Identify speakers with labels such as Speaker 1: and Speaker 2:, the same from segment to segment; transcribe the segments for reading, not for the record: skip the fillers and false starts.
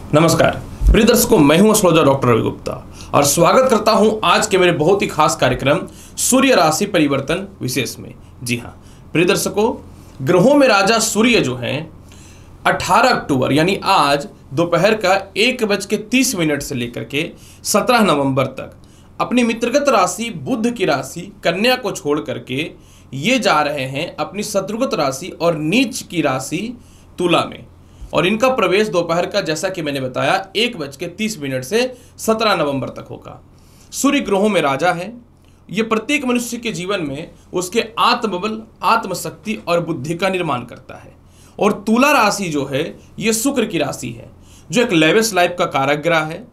Speaker 1: नमस्कार प्रिय दर्शकों, मैं हूं एस्ट्रोलॉजर डॉक्टर रवि गुप्ता और स्वागत करता हूं आज के मेरे बहुत ही खास कार्यक्रम सूर्य राशि परिवर्तन विशेष में। जी हां प्रिय दर्शकों, ग्रहों में राजा सूर्य जो हैं 18 अक्टूबर यानी आज दोपहर का 1:30 से लेकर के 17 नवंबर तक अपनी मित्रगत राशि बुध की राशि कन्या को छोड़ करके ये जा रहे हैं अपनी शत्रुगत राशि और नीच की राशि तुला में। और इनका प्रवेश दोपहर का, जैसा कि मैंने बताया, 1:30 से 17 नवंबर तक होगा। सूर्य ग्रहों में राजा है। ये प्रत्येक मनुष्य के जीवन में उसके आत्मबल, आत्मशक्ति और बुद्धि का निर्माण करता है। और तुला राशि जो है ये शुक्र की राशि है, जो एक लेविश लाइफ का कारक ग्रह है,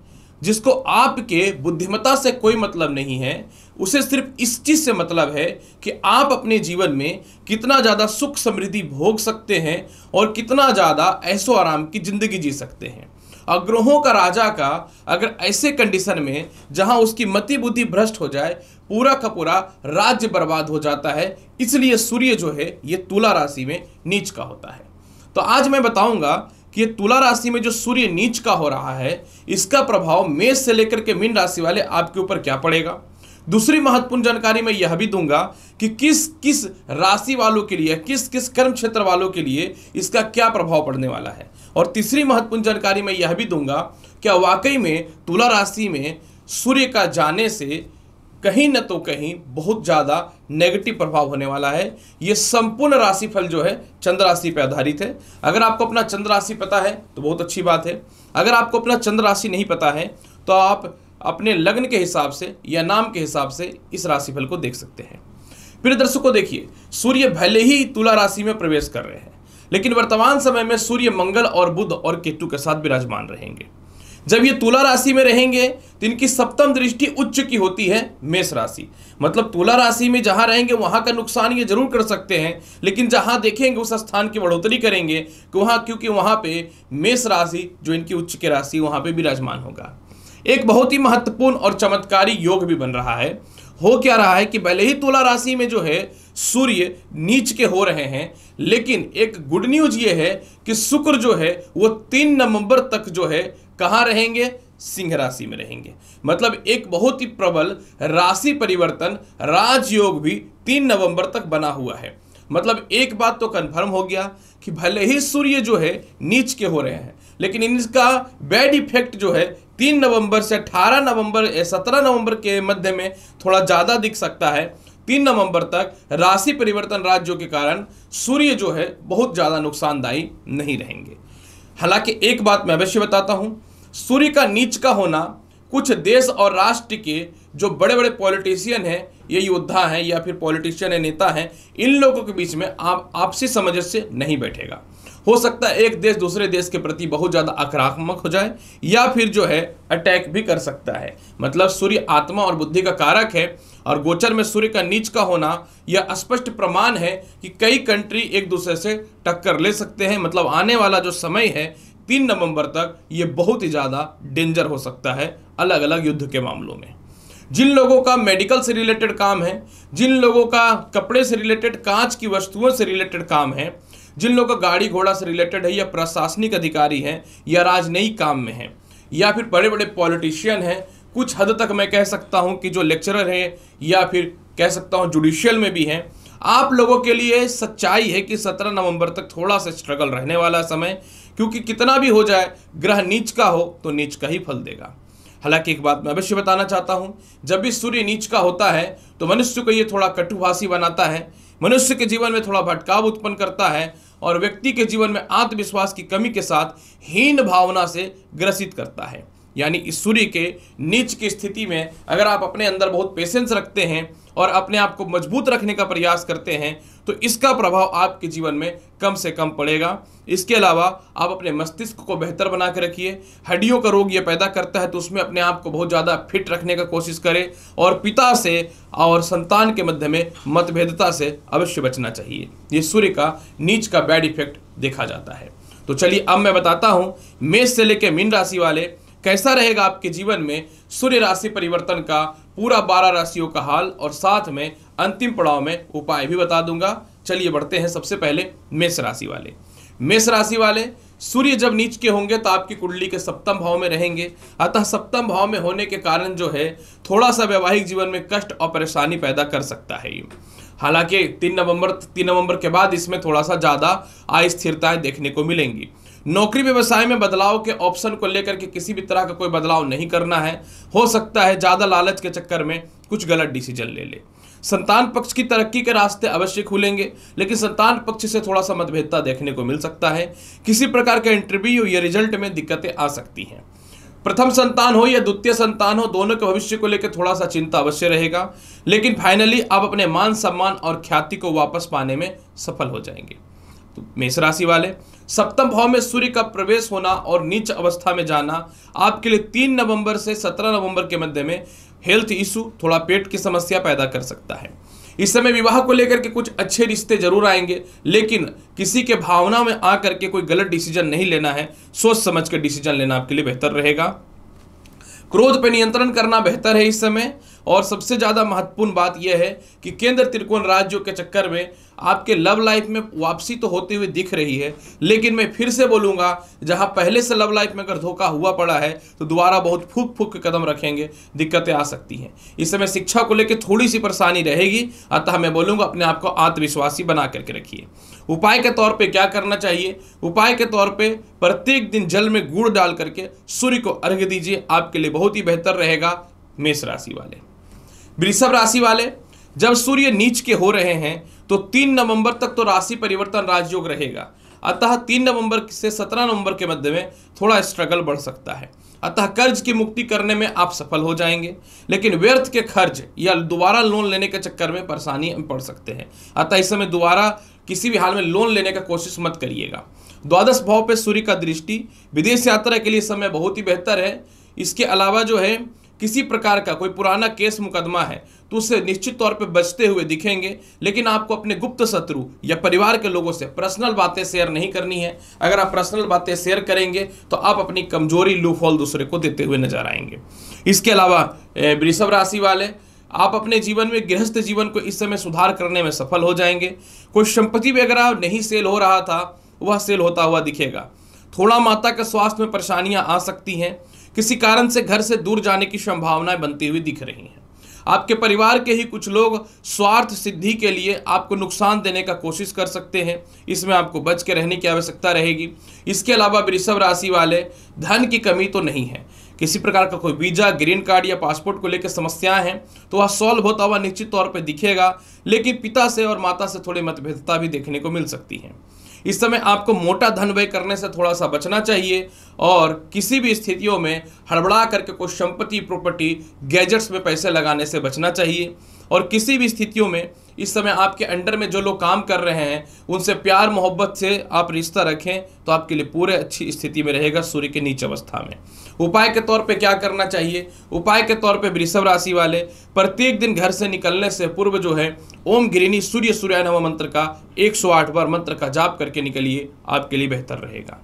Speaker 1: जिसको आपके बुद्धिमत्ता से कोई मतलब नहीं है। उसे सिर्फ इस चीज से मतलब है कि आप अपने जीवन में कितना ज्यादा सुख समृद्धि भोग सकते हैं और कितना ज्यादा ऐशो आराम की जिंदगी जी सकते हैं। और ग्रहों का राजा का अगर ऐसे कंडीशन में जहां उसकी मति बुद्धि भ्रष्ट हो जाए, पूरा का पूरा राज्य बर्बाद हो जाता है। इसलिए सूर्य जो है ये तुला राशि में नीच का होता है। तो आज मैं बताऊंगा कि ये तुला राशि में जो सूर्य नीच का हो रहा है, इसका प्रभाव मेष से लेकर के मीन राशि वाले आपके ऊपर क्या पड़ेगा। दूसरी महत्वपूर्ण जानकारी मैं यह भी दूंगा कि किस किस राशि वालों के लिए, किस किस कर्म क्षेत्र वालों के लिए इसका क्या प्रभाव पड़ने वाला है। और तीसरी महत्वपूर्ण जानकारी मैं यह भी दूंगा क्या वाकई में तुला राशि में सूर्य का जाने से कहीं न तो कहीं बहुत ज़्यादा नेगेटिव प्रभाव होने वाला है। ये संपूर्ण राशिफल जो है चंद्र राशि पर आधारित है। अगर आपको अपना चंद्र राशि पता है तो बहुत अच्छी बात है। अगर आपको अपना चंद्र राशि नहीं पता है तो आप अपने लग्न के हिसाब से या नाम के हिसाब से इस राशिफल को देख सकते हैं। प्रिय दर्शकों, देखिए, सूर्य भले ही तुला राशि में प्रवेश कर रहे हैं, लेकिन वर्तमान समय में सूर्य मंगल और बुध और केतु के साथ विराजमान रहेंगे। जब ये तुला राशि में रहेंगे तो इनकी सप्तम दृष्टि उच्च की होती है मेष राशि। मतलब तुला राशि में जहां रहेंगे वहां का नुकसान ये जरूर कर सकते हैं, लेकिन जहां देखेंगे उस स्थान की बढ़ोतरी करेंगे कि क्योंकि वहां पे मेष राशि जो इनकी उच्च की राशि वहां पे विराजमान होगा। एक बहुत ही महत्वपूर्ण और चमत्कारी योग भी बन रहा है। हो क्या रहा है कि भले ही तुला राशि में जो है सूर्य नीच के हो रहे हैं, लेकिन एक गुड न्यूज ये है कि शुक्र जो है वो 3 नवंबर तक जो है कहाँ रहेंगे, सिंह राशि में रहेंगे। मतलब एक बहुत ही प्रबल राशि परिवर्तन राजयोग भी 3 नवंबर तक बना हुआ है। मतलब एक बात तो कंफर्म हो गया कि भले ही सूर्य जो है नीच के हो रहे हैं, लेकिन इनका बैड इफेक्ट जो है 3 नवंबर से 18 नवंबर 17 नवंबर के मध्य में थोड़ा ज़्यादा दिख सकता है। 3 नवंबर तक राशि परिवर्तन राज्यों के कारण सूर्य जो है बहुत ज़्यादा नुकसानदायी नहीं रहेंगे। हालांकि एक बात मैं अवश्य बताता हूँ, सूर्य का नीच का होना कुछ देश और राष्ट्र के जो बड़े बड़े पॉलिटिशियन हैं, ये योद्धा हैं या फिर पॉलिटिशियन है, नेता हैं, इन लोगों के बीच में आपसी समझ से नहीं बैठेगा। हो सकता है एक देश दूसरे देश के प्रति बहुत ज़्यादा आक्रामक हो जाए या फिर जो है अटैक भी कर सकता है। मतलब सूर्य आत्मा और बुद्धि का कारक है और गोचर में सूर्य का नीच का होना यह स्पष्ट प्रमाण है कि कई कंट्री एक दूसरे से टक्कर ले सकते हैं। मतलब आने वाला जो समय है 3 नवंबर तक ये बहुत ही ज़्यादा डेंजर हो सकता है अलग अलग युद्ध के मामलों में। जिन लोगों का मेडिकल से रिलेटेड काम है, जिन लोगों का कपड़े से रिलेटेड, कांच की वस्तुओं से रिलेटेड काम है, जिन लोगों का गाड़ी घोड़ा से रिलेटेड है या प्रशासनिक अधिकारी हैं या राजनयिक काम में हैं या फिर बड़े बड़े पॉलिटिशियन हैं, कुछ हद तक मैं कह सकता हूं कि जो लेक्चरर हैं या फिर कह सकता हूं जुडिशियल में भी हैं, आप लोगों के लिए सच्चाई है कि 17 नवंबर तक थोड़ा सा स्ट्रगल रहने वाला समय, क्योंकि कितना भी हो जाए ग्रह नीच का हो तो नीच का ही फल देगा। हालांकि एक बात मैं अवश्य बताना चाहता हूं, जब भी सूर्य नीच का होता है तो मनुष्य को ये थोड़ा कटुभाषी बनाता है, मनुष्य के जीवन में थोड़ा भटकाव उत्पन्न करता है और व्यक्ति के जीवन में आत्मविश्वास की कमी के साथ हीन भावना से ग्रसित करता है। यानी इस सूर्य के नीच की स्थिति में अगर आप अपने अंदर बहुत पेशेंस रखते हैं और अपने आप को मजबूत रखने का प्रयास करते हैं तो इसका प्रभाव आपके जीवन में कम से कम पड़ेगा। इसके अलावा आप अपने मस्तिष्क को बेहतर बना के रखिए। हड्डियों का रोग ये पैदा करता है तो उसमें अपने आप को बहुत ज़्यादा फिट रखने का कोशिश करें और पिता से और संतान के मध्य में मतभेदता से अवश्य बचना चाहिए। ये सूर्य का नीच का बैड इफेक्ट देखा जाता है। तो चलिए अब मैं बताता हूँ मेष से लेकर मीन राशि वाले कैसा रहेगा आपके जीवन में सूर्य राशि परिवर्तन का पूरा 12 राशियों का हाल, और साथ में अंतिम पड़ाव में उपाय भी बता दूंगा। चलिए बढ़ते हैं सबसे पहले मेष राशि वाले। मेष राशि वाले सूर्य जब नीच के होंगे तो आपकी कुंडली के सप्तम भाव में रहेंगे, अतः सप्तम भाव में होने के कारण जो है थोड़ा सा वैवाहिक जीवन में कष्ट और परेशानी पैदा कर सकता है। हालांकि 3 नवंबर के बाद इसमें थोड़ा सा ज्यादा अस्थिरताएं देखने को मिलेंगी। नौकरी व्यवसाय में बदलाव के ऑप्शन को लेकर के किसी भी तरह का कोई बदलाव नहीं करना है। हो सकता है ज्यादा लालच के चक्कर में कुछ गलत डिसीजन ले ले। संतान पक्ष की तरक्की के रास्ते अवश्य खुलेंगे, लेकिन संतान पक्ष से थोड़ा सा मतभेदता देखने को मिल सकता है। किसी प्रकार के इंटरव्यू या रिजल्ट में दिक्कतें आ सकती हैं। प्रथम संतान हो या द्वितीय संतान हो, दोनों के भविष्य को लेकर थोड़ा सा चिंता अवश्य रहेगा, लेकिन फाइनली आप अपने मान सम्मान और ख्याति को वापस पाने में सफल हो जाएंगे। तो मेष राशि वाले, सप्तम भाव में सूर्य का प्रवेश होना और नीच अवस्था में जाना आपके लिए 3 नवंबर से 17 नवंबर के मध्य में हेल्थ इशू, थोड़ा पेट की समस्या पैदा कर सकता है। इस समय विवाह को लेकर के कुछ अच्छे रिश्ते जरूर आएंगे, लेकिन किसी के भावना में आकर के कोई गलत डिसीजन नहीं लेना है। सोच समझ कर डिसीजन लेना आपके लिए बेहतर रहेगा। क्रोध पर नियंत्रण करना बेहतर है इस समय। और सबसे ज्यादा महत्वपूर्ण बात यह है कि केंद्र त्रिकोण राज्यों के चक्कर में आपके लव लाइफ में वापसी तो होती हुई दिख रही है, लेकिन मैं फिर से बोलूंगा, जहां पहले से लव लाइफ में अगर धोखा हुआ पड़ा है तो दोबारा बहुत फूक फूक के कदम रखेंगे, दिक्कतें आ सकती हैं। इस समय शिक्षा को लेकर थोड़ी सी परेशानी रहेगी, अतः मैं बोलूंगा अपने आप को आत्मविश्वासी बना करके रखिए। उपाय के तौर पे क्या करना चाहिए? उपाय के तौर पे प्रत्येक दिन जल में गुड़ डाल करके सूर्य को अर्घ्य दीजिए, आपके लिए बहुत ही बेहतर रहेगा। मेष राशि वाले, वृषभ राशि वाले, जब सूर्य नीच के हो रहे हैं तो 3 नवंबर तक तो राशि परिवर्तन राजयोग रहेगा, अतः 3 नवंबर से 17 नवंबर के मध्य में थोड़ा स्ट्रगल बढ़ सकता है। अतः कर्ज की मुक्ति करने में आप सफल हो जाएंगे, लेकिन व्यर्थ के खर्च या दोबारा लोन लेने के चक्कर में परेशानी पड़ सकते हैं। अतः इस समय दोबारा किसी भी हाल में लोन लेने का कोशिश मत करिएगा। द्वादश भाव पे सूर्य का दृष्टि, विदेश यात्रा के लिए समय बहुत ही बेहतर है। इसके अलावा जो है किसी प्रकार का कोई पुराना केस मुकदमा है तो उससे निश्चित तौर पे बचते हुए दिखेंगे, लेकिन आपको अपने गुप्त शत्रु या परिवार के लोगों से पर्सनल बातें शेयर नहीं करनी है। अगर आप पर्सनल बातें शेयर करेंगे तो आप अपनी कमजोरी लूफॉल दूसरे को देते हुए नजर आएंगे। इसके अलावा वृषभ राशि वाले, आप अपने जीवन में गृहस्थ जीवन को इस समय सुधार करने में सफल हो जाएंगे। कोई संपत्ति वगैरह नहीं सेल हो रहा था, वह सेल होता हुआ दिखेगा। थोड़ा माता के स्वास्थ्य में परेशानियां आ सकती हैं। किसी कारण से घर से दूर जाने की संभावनाएं बनती हुई दिख रही हैं। आपके परिवार के ही कुछ लोग स्वार्थ सिद्धि के लिए आपको नुकसान देने का कोशिश कर सकते हैं, इसमें आपको बच के रहने की आवश्यकता रहेगी। इसके अलावा वृषभ राशि वाले, धन की कमी तो नहीं है। किसी प्रकार का कोई वीजा, ग्रीन कार्ड या पासपोर्ट को लेकर समस्याएं हैं तो वह सॉल्व होता हुआ निश्चित तौर पर दिखेगा, लेकिन पिता से और माता से थोड़ी मतभेदता भी देखने को मिल सकती है। इस समय आपको मोटा धन व्यय करने से थोड़ा सा बचना चाहिए और किसी भी स्थितियों में हड़बड़ा करके कोई संपत्ति, प्रॉपर्टी, गैजेट्स में पैसे लगाने से बचना चाहिए। और किसी भी स्थितियों में इस समय आपके अंडर में जो लोग काम कर रहे हैं उनसे प्यार मोहब्बत से आप रिश्ता रखें तो आपके लिए पूरे अच्छी स्थिति में रहेगा सूर्य के नीच अवस्था में। उपाय के तौर पे क्या करना चाहिए? उपाय के तौर पे वृषभ राशि वाले, प्रत्येक दिन घर से निकलने से पूर्व जो है ओम गिरिनी सूर्य सूर्याय नमः मंत्र का 108 बार मंत्र का जाप करके निकलिए, आपके लिए बेहतर रहेगा।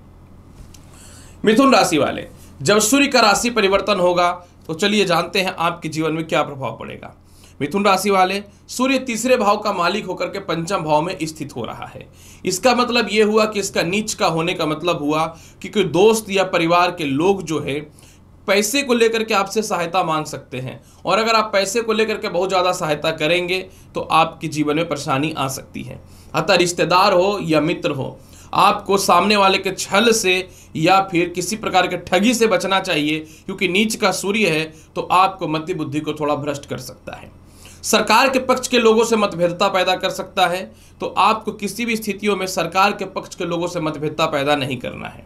Speaker 1: मिथुन राशि वाले, जब सूर्य का राशि परिवर्तन होगा तो चलिए जानते हैं आपके जीवन में क्या प्रभाव पड़ेगा। मिथुन राशि वाले, सूर्य तीसरे भाव का मालिक होकर के पंचम भाव में स्थित हो रहा है। इसका मतलब यह हुआ कि इसका नीच का होने का मतलब हुआ कि कोई दोस्त या परिवार के लोग जो है पैसे को लेकर के आपसे सहायता मांग सकते हैं, और अगर आप पैसे को लेकर के बहुत ज़्यादा सहायता करेंगे तो आपके जीवन में परेशानी आ सकती है। अतः रिश्तेदार हो या मित्र हो, आपको सामने वाले के छल से या फिर किसी प्रकार के ठगी से बचना चाहिए, क्योंकि नीच का सूर्य है तो आपको मति बुद्धि को थोड़ा भ्रष्ट कर सकता है। सरकार के पक्ष के लोगों से मतभेदता पैदा कर सकता है, तो आपको किसी भी स्थितियों में सरकार के पक्ष के लोगों से मतभेदता पैदा नहीं करना है।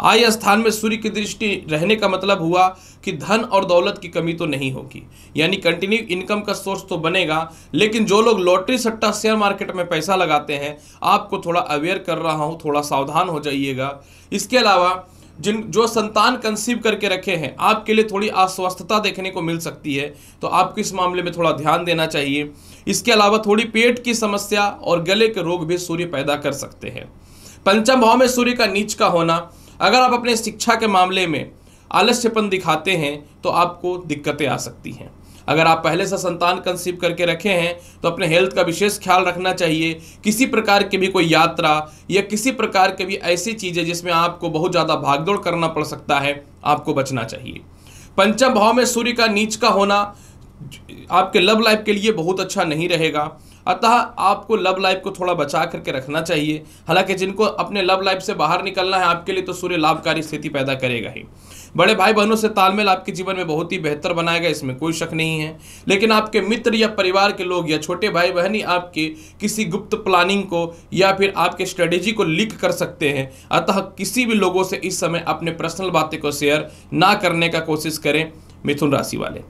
Speaker 1: आय स्थान में सूर्य की दृष्टि रहने का मतलब हुआ कि धन और दौलत की कमी तो नहीं होगी, यानी कंटिन्यू इनकम का सोर्स तो बनेगा। लेकिन जो लोग लॉटरी सट्टा शेयर मार्केट में पैसा लगाते हैं, आपको थोड़ा अवेयर कर रहा हूं, थोड़ा सावधान हो जाइएगा। इसके अलावा जो संतान कंसीव करके रखे हैं, आपके लिए थोड़ी अस्वस्थता देखने को मिल सकती है, तो आपको इस मामले में थोड़ा ध्यान देना चाहिए। इसके अलावा थोड़ी पेट की समस्या और गले के रोग भी सूर्य पैदा कर सकते हैं। पंचम भाव में सूर्य का नीच का होना, अगर आप अपने शिक्षा के मामले में आलस्यपन दिखाते हैं तो आपको दिक्कतें आ सकती हैं। अगर आप पहले से संतान कंसीव करके रखे हैं तो अपने हेल्थ का विशेष ख्याल रखना चाहिए। किसी प्रकार की भी कोई यात्रा या किसी प्रकार की भी ऐसी चीज़ें जिसमें आपको बहुत ज़्यादा भागदौड़ करना पड़ सकता है, आपको बचना चाहिए। पंचम भाव में सूर्य का नीच का होना आपके लव लाइफ के लिए बहुत अच्छा नहीं रहेगा, अतः आपको लव लाइफ को थोड़ा बचा करके रखना चाहिए। हालांकि जिनको अपने लव लाइफ से बाहर निकलना है आपके लिए तो सूर्य लाभकारी स्थिति पैदा करेगा ही। बड़े भाई बहनों से तालमेल आपके जीवन में बहुत ही बेहतर बनाएगा, इसमें कोई शक नहीं है। लेकिन आपके मित्र या परिवार के लोग या छोटे भाई बहन ही आपके किसी गुप्त प्लानिंग को या फिर आपके स्ट्रेटेजी को लीक कर सकते हैं, अतः किसी भी लोगों से इस समय अपने पर्सनल बातें को शेयर ना करने का कोशिश करें मिथुन राशि वाले।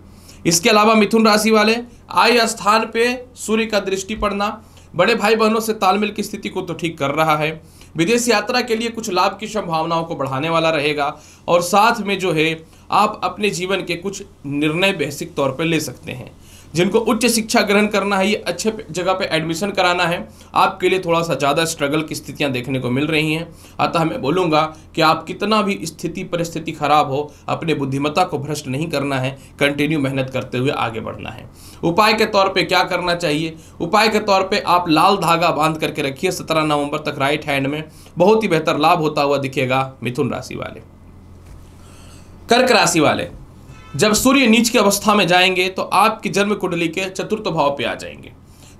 Speaker 1: इसके अलावा मिथुन राशि वाले आय स्थान पे सूर्य का दृष्टि पड़ना बड़े भाई बहनों से तालमेल की स्थिति को तो ठीक कर रहा है। विदेश यात्रा के लिए कुछ लाभ की संभावनाओं को बढ़ाने वाला रहेगा और साथ में जो है आप अपने जीवन के कुछ निर्णय बेसिक तौर पर ले सकते हैं। जिनको उच्च शिक्षा ग्रहण करना है, ये अच्छे जगह पे एडमिशन कराना है, आपके लिए थोड़ा सा ज़्यादा स्ट्रगल की स्थितियां देखने को मिल रही हैं। अतः मैं बोलूँगा कि आप कितना भी स्थिति परिस्थिति खराब हो, अपने बुद्धिमत्ता को भ्रष्ट नहीं करना है, कंटिन्यू मेहनत करते हुए आगे बढ़ना है। उपाय के तौर पे क्या करना चाहिए? उपाय के तौर पे आप लाल धागा बांध करके रखिए 17 नवंबर तक राइट हैंड में, बहुत ही बेहतर लाभ होता हुआ दिखेगा मिथुन राशि वाले। कर्क राशि वाले, जब सूर्य नीच की अवस्था में जाएंगे तो आपकी जन्म कुंडली के चतुर्थ भाव पे आ जाएंगे।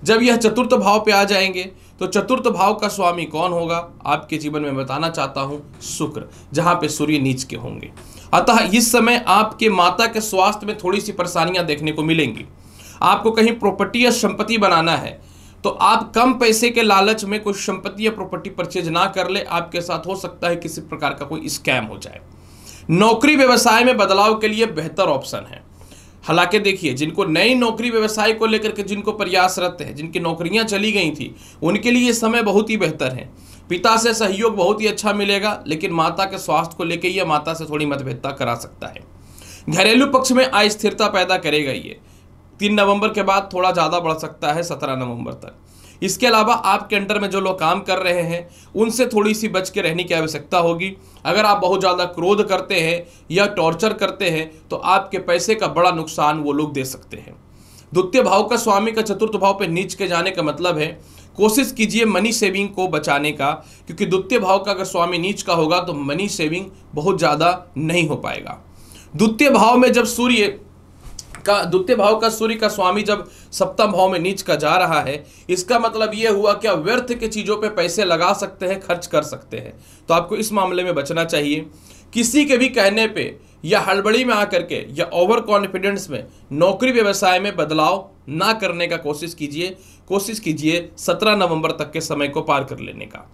Speaker 1: जब यह चतुर्थ भाव पे आ जाएंगे तो चतुर्थ भाव का स्वामी कौन होगा आपके जीवन में बताना चाहता हूं, शुक्र, जहां पे सूर्य नीच के होंगे। अतः इस समय आपके माता के स्वास्थ्य में थोड़ी सी परेशानियां देखने को मिलेंगी। आपको कहीं प्रॉपर्टी या संपत्ति बनाना है तो आप कम पैसे के लालच में कोई संपत्ति या प्रॉपर्टी परचेज ना कर ले, आपके साथ हो सकता है किसी प्रकार का कोई स्कैम हो जाए। नौकरी व्यवसाय में बदलाव के लिए बेहतर ऑप्शन है। हालांकि देखिए, जिनको नई नौकरी व्यवसाय को लेकर के जिनको प्रयासरत है, जिनकी नौकरियां चली गई थी, उनके लिए ये समय बहुत ही बेहतर है। पिता से सहयोग बहुत ही अच्छा मिलेगा, लेकिन माता के स्वास्थ्य को लेकर यह माता से थोड़ी मतभेदता करा सकता है। घरेलू पक्ष में अस्थिरता पैदा करेगा ये 3 नवंबर के बाद, थोड़ा ज़्यादा बढ़ सकता है 17 नवंबर तक। इसके अलावा आपके अंडर में जो लोग काम कर रहे हैं उनसे थोड़ी सी बच के रहने की आवश्यकता होगी। अगर आप बहुत ज़्यादा क्रोध करते हैं या टॉर्चर करते हैं तो आपके पैसे का बड़ा नुकसान वो लोग दे सकते हैं। द्वितीय भाव का स्वामी का चतुर्थ भाव पे नीच के जाने का मतलब है कोशिश कीजिए मनी सेविंग को बचाने का, क्योंकि द्वितीय भाव का अगर स्वामी नीच का होगा तो मनी सेविंग बहुत ज़्यादा नहीं हो पाएगा। द्वितीय भाव में जब द्वितीय भाव का सूर्य का स्वामी जब सप्तम भाव में नीच का जा रहा है, इसका मतलब यह हुआ कि आप व्यर्थ के चीज़ों पे पैसे लगा सकते हैं, खर्च कर सकते हैं। तो आपको इस मामले में बचना चाहिए। किसी के भी कहने पे या हड़बड़ी में आकर के या ओवर कॉन्फिडेंस में नौकरी व्यवसाय में बदलाव ना करने का कोशिश कीजिए 17 नवंबर तक के समय को पार कर लेने का।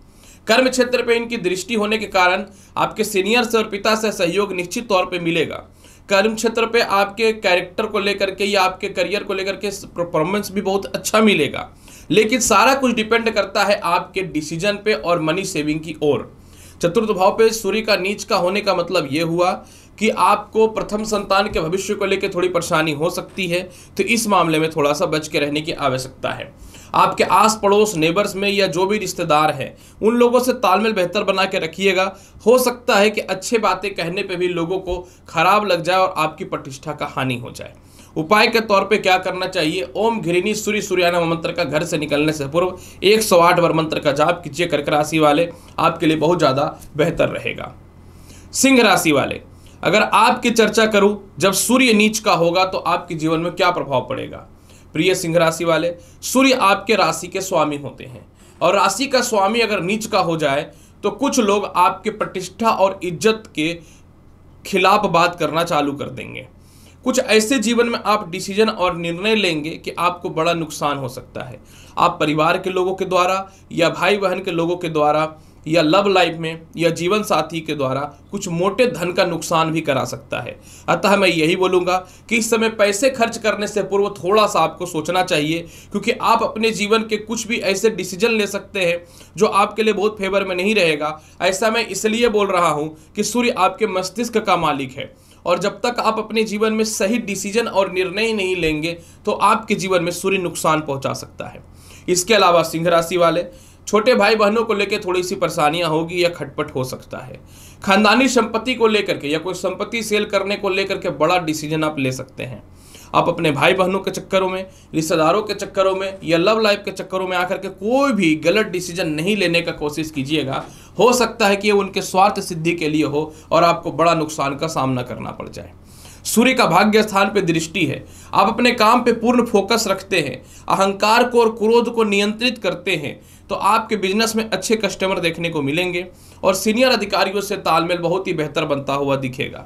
Speaker 1: कर्म क्षेत्र पे इनकी दृष्टि होने के कारण आपके सीनियर से और पिता से सहयोग निश्चित तौर पे मिलेगा। कर्म क्षेत्र पे आपके कैरेक्टर को लेकर के या आपके करियर को लेकर के परफॉर्मेंस भी बहुत अच्छा मिलेगा, लेकिन सारा कुछ डिपेंड करता है आपके डिसीजन पे और मनी सेविंग की ओर। चतुर्थ भाव पे सूर्य का नीच का होने का मतलब ये हुआ कि आपको प्रथम संतान के भविष्य को लेकर थोड़ी परेशानी हो सकती है, तो इस मामले में थोड़ा सा बच के रहने की आवश्यकता है। आपके आस पड़ोस नेबर्स में या जो भी रिश्तेदार हैं उन लोगों से तालमेल बेहतर बना के रखिएगा। हो सकता है कि अच्छे बातें कहने पे भी लोगों को खराब लग जाए और आपकी प्रतिष्ठा का हानि हो जाए। उपाय के तौर पे क्या करना चाहिए? ओम घृणी सूर्य सूर्यानम मंत्र का घर से निकलने से पूर्व 108 बार मंत्र का जाप कीजिए। कर्क राशि वाले, आपके लिए बहुत ज़्यादा बेहतर रहेगा। सिंह राशि वाले, अगर आपकी चर्चा करूं जब सूर्य नीच का होगा तो आपके जीवन में क्या प्रभाव पड़ेगा। प्रिय सिंह राशि वाले, सूर्य आपके राशि के स्वामी होते हैं और राशि का स्वामी अगर नीच का हो जाए तो कुछ लोग आपके प्रतिष्ठा और इज्जत के खिलाफ बात करना चालू कर देंगे। कुछ ऐसे जीवन में आप डिसीजन और निर्णय लेंगे कि आपको बड़ा नुकसान हो सकता है। आप परिवार के लोगों के द्वारा या भाई बहन के लोगों के द्वारा या लव लाइफ में या जीवन साथी के द्वारा कुछ मोटे धन का नुकसान भी करा सकता है। अतः मैं यही बोलूँगा कि इस समय पैसे खर्च करने से पूर्व थोड़ा सा आपको सोचना चाहिए, क्योंकि आप अपने जीवन के कुछ भी ऐसे डिसीजन ले सकते हैं जो आपके लिए बहुत फेवर में नहीं रहेगा। ऐसा मैं इसलिए बोल रहा हूँ कि सूर्य आपके मस्तिष्क का मालिक है और जब तक आप अपने जीवन में सही डिसीजन और निर्णय नहीं लेंगे तो आपके जीवन में सूर्य नुकसान पहुँचा सकता है। इसके अलावा सिंह राशि वाले, छोटे भाई बहनों को लेकर थोड़ी सी परेशानियां होगी या खटपट हो सकता है। खानदानी संपत्ति को लेकर के या कोई संपत्ति सेल करने को लेकर के बड़ा डिसीजन आप ले सकते हैं। आप अपने भाई बहनों के चक्करों में, रिश्तेदारों के चक्करों में या लव लाइफ के चक्करों में आकर के कोई भी गलत डिसीजन नहीं लेने का कोशिश कीजिएगा। हो सकता है कि ये उनके स्वार्थ सिद्धि के लिए हो और आपको बड़ा नुकसान का सामना करना पड़ जाए। सूर्य का भाग्य स्थान पे दृष्टि है। आप अपने काम पे पूर्ण फोकस रखते हैं, अहंकार को और क्रोध को नियंत्रित करते हैं, तो आपके बिजनेस में अच्छे कस्टमर देखने को मिलेंगे और सीनियर अधिकारियों से तालमेल बहुत ही बेहतर बनता हुआ दिखेगा।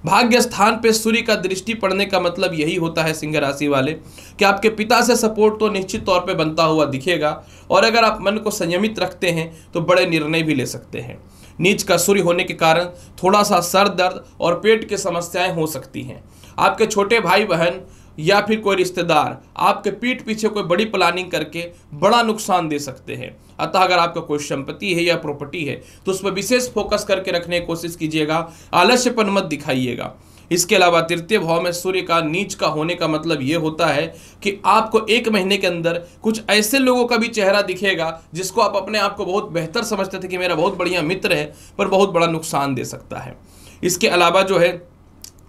Speaker 1: भाग्य स्थान पे सूर्य का दृष्टि पड़ने का मतलब यही होता है सिंह राशि वाले कि आपके पिता से सपोर्ट तो निश्चित तौर पे बनता हुआ दिखेगा और अगर आप मन को संयमित रखते हैं तो बड़े निर्णय भी ले सकते हैं। नीच का सूर्य होने के कारण थोड़ा सा सर दर्द और पेट की समस्याएं हो सकती हैं। आपके छोटे भाई बहन या फिर कोई रिश्तेदार आपके पीठ पीछे कोई बड़ी प्लानिंग करके बड़ा नुकसान दे सकते हैं। अतः अगर आपका कोई संपत्ति है या प्रॉपर्टी है तो उस पर विशेष फोकस करके रखने की कोशिश कीजिएगा, आलस्यपन मत दिखाइएगा। इसके अलावा तृतीय भाव में सूर्य का नीच का होने का मतलब ये होता है कि आपको एक महीने के अंदर कुछ ऐसे लोगों का भी चेहरा दिखेगा जिसको आप अपने आप को बहुत बेहतर समझते थे कि मेरा बहुत बढ़िया मित्र है, पर बहुत बड़ा नुकसान दे सकता है। इसके अलावा जो है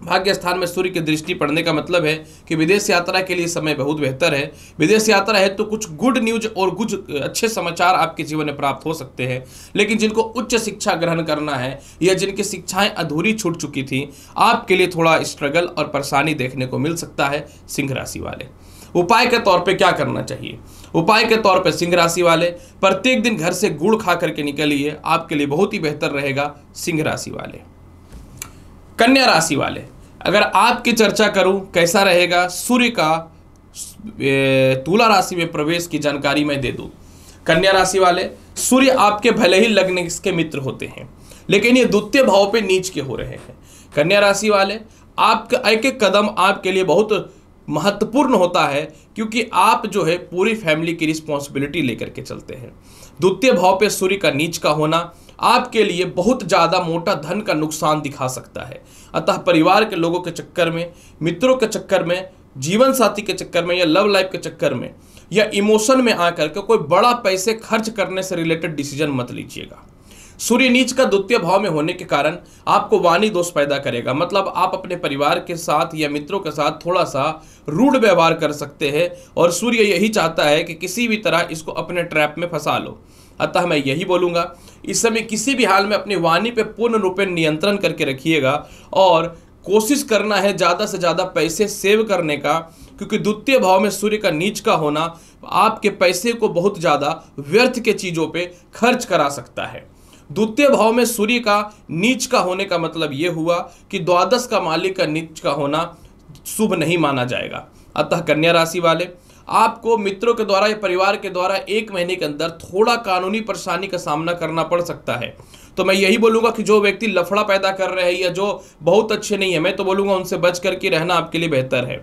Speaker 1: भाग्य स्थान में सूर्य की दृष्टि पड़ने का मतलब है कि विदेश यात्रा के लिए समय बहुत बेहतर है। विदेश यात्रा है तो कुछ गुड न्यूज और कुछ अच्छे समाचार आपके जीवन में प्राप्त हो सकते हैं। लेकिन जिनको उच्च शिक्षा ग्रहण करना है या जिनकी शिक्षाएं अधूरी छूट चुकी थी, आपके लिए थोड़ा स्ट्रगल और परेशानी देखने को मिल सकता है सिंह राशि वाले। उपाय के तौर पे क्या करना चाहिए? उपाय के तौर पे सिंह राशि वाले प्रत्येक दिन घर से गुड़ खा करके निकलिए, आपके लिए बहुत ही बेहतर रहेगा सिंह राशि वाले। कन्या राशि वाले, अगर आपकी चर्चा करूं कैसा रहेगा सूर्य का तुला राशि में प्रवेश की जानकारी मैं दे दूं। कन्या राशि वाले, सूर्य आपके भले ही लग्न के मित्र होते हैं लेकिन ये द्वितीय भाव पे नीच के हो रहे हैं। कन्या राशि वाले, आपका एक एक कदम आपके लिए बहुत महत्वपूर्ण होता है क्योंकि आप जो है पूरी फैमिली की रिस्पॉन्सिबिलिटी लेकर के चलते हैं। द्वितीय भाव पे सूर्य का नीच का होना आपके लिए बहुत ज़्यादा मोटा धन का नुकसान दिखा सकता है। अतः परिवार के लोगों के चक्कर में, मित्रों के चक्कर में, जीवन साथी के चक्कर में या लव लाइफ के चक्कर में या इमोशन में आकर के कोई बड़ा पैसे खर्च करने से रिलेटेड डिसीजन मत लीजिएगा। सूर्य नीच का द्वितीय भाव में होने के कारण आपको वाणी दोष पैदा करेगा, मतलब आप अपने परिवार के साथ या मित्रों के साथ थोड़ा सा रूड व्यवहार कर सकते हैं और सूर्य यही चाहता है कि किसी भी तरह इसको अपने ट्रैप में फंसा लो। अतः मैं यही बोलूँगा, इस समय किसी भी हाल में अपनी वाणी पे पूर्ण रूप में नियंत्रण करके रखिएगा और कोशिश करना है ज़्यादा से ज़्यादा पैसे सेव करने का, क्योंकि द्वितीय भाव में सूर्य का नीच का होना आपके पैसे को बहुत ज़्यादा व्यर्थ के चीज़ों पे खर्च करा सकता है। द्वितीय भाव में सूर्य का नीच का होने का मतलब ये हुआ कि द्वादश का मालिक का नीच का होना शुभ नहीं माना जाएगा। अतः कन्या राशि वाले, आपको मित्रों के द्वारा या परिवार के द्वारा एक महीने के अंदर थोड़ा कानूनी परेशानी का सामना करना पड़ सकता है। तो मैं यही बोलूँगा कि जो व्यक्ति लफड़ा पैदा कर रहे हैं या जो बहुत अच्छे नहीं है, मैं तो बोलूँगा उनसे बच करके रहना आपके लिए बेहतर है।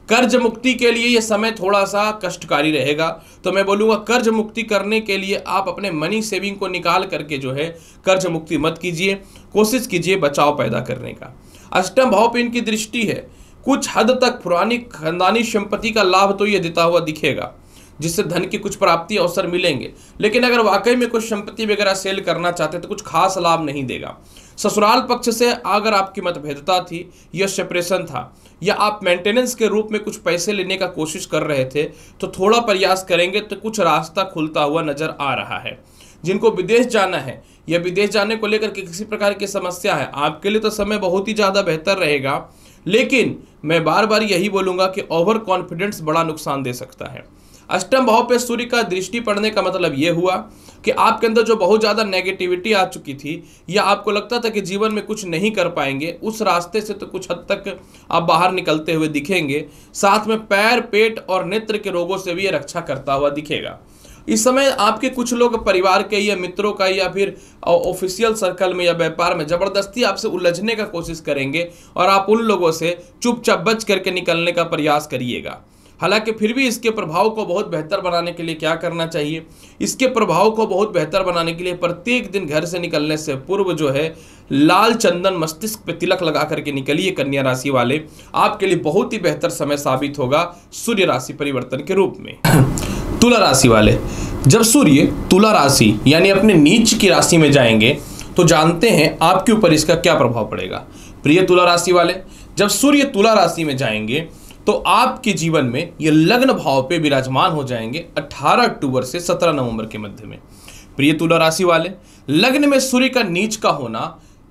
Speaker 1: कर्ज मुक्ति के लिए ये समय थोड़ा सा कष्टकारी रहेगा, तो मैं बोलूँगा कर्ज मुक्ति करने के लिए आप अपने मनी सेविंग को निकाल करके जो है कर्ज मुक्ति मत कीजिए, कोशिश कीजिए बचाव पैदा करने का। अष्टम भाव पे इनकी दृष्टि है, कुछ हद तक पुरानी खानदानी संपत्ति का लाभ तो ये देता हुआ दिखेगा जिससे धन की कुछ प्राप्ति अवसर मिलेंगे, लेकिन अगर वाकई में कुछ संपत्ति वगैरह सेल करना चाहते तो कुछ खास लाभ नहीं देगा। ससुराल पक्ष से अगर आपकी मतभेदता थी या सेपरेशन था या आप मेंटेनेंस के रूप में कुछ पैसे लेने का कोशिश कर रहे थे तो थोड़ा प्रयास करेंगे तो कुछ रास्ता खुलता हुआ नजर आ रहा है। जिनको विदेश जाना है या विदेश जाने को लेकर के किसी प्रकार की समस्या है, आपके लिए तो समय बहुत ही ज़्यादा बेहतर रहेगा, लेकिन मैं बार बार यही बोलूँगा कि ओवर कॉन्फिडेंस बड़ा नुकसान दे सकता है। अष्टम भाव पे सूर्य का दृष्टि पड़ने का मतलब ये हुआ कि आपके अंदर जो बहुत ज़्यादा नेगेटिविटी आ चुकी थी या आपको लगता था कि जीवन में कुछ नहीं कर पाएंगे, उस रास्ते से तो कुछ हद तक आप बाहर निकलते हुए दिखेंगे। साथ में पैर, पेट और नेत्र के रोगों से भी ये रक्षा करता हुआ दिखेगा। इस समय आपके कुछ लोग परिवार के या मित्रों का या फिर ऑफिशियल सर्कल में या व्यापार में ज़बरदस्ती आपसे उलझने का कोशिश करेंगे और आप उन लोगों से चुपचाप बच करके निकलने का प्रयास करिएगा। हालांकि फिर भी इसके प्रभाव को बहुत बेहतर बनाने के लिए क्या करना चाहिए? इसके प्रभाव को बहुत बेहतर बनाने के लिए प्रत्येक दिन घर से निकलने से पूर्व जो है लाल चंदन मस्तिष्क पे तिलक लगा करके निकलिए। कन्या राशि वाले, आपके लिए बहुत ही बेहतर समय साबित होगा सूर्य राशि परिवर्तन के रूप में। तुला राशि वाले, जब सूर्य तुला राशि यानी अपने नीच की राशि में जाएंगे तो जानते हैं आपके ऊपर इसका क्या प्रभाव पड़ेगा। प्रिय तुला राशि वाले, जब सूर्य तुला राशि में जाएंगे तो आपके जीवन में ये लग्न भाव पे विराजमान हो जाएंगे 18 अक्टूबर से 17 नवंबर के मध्य में। प्रिय तुला राशि वाले, लग्न में सूर्य का नीच का होना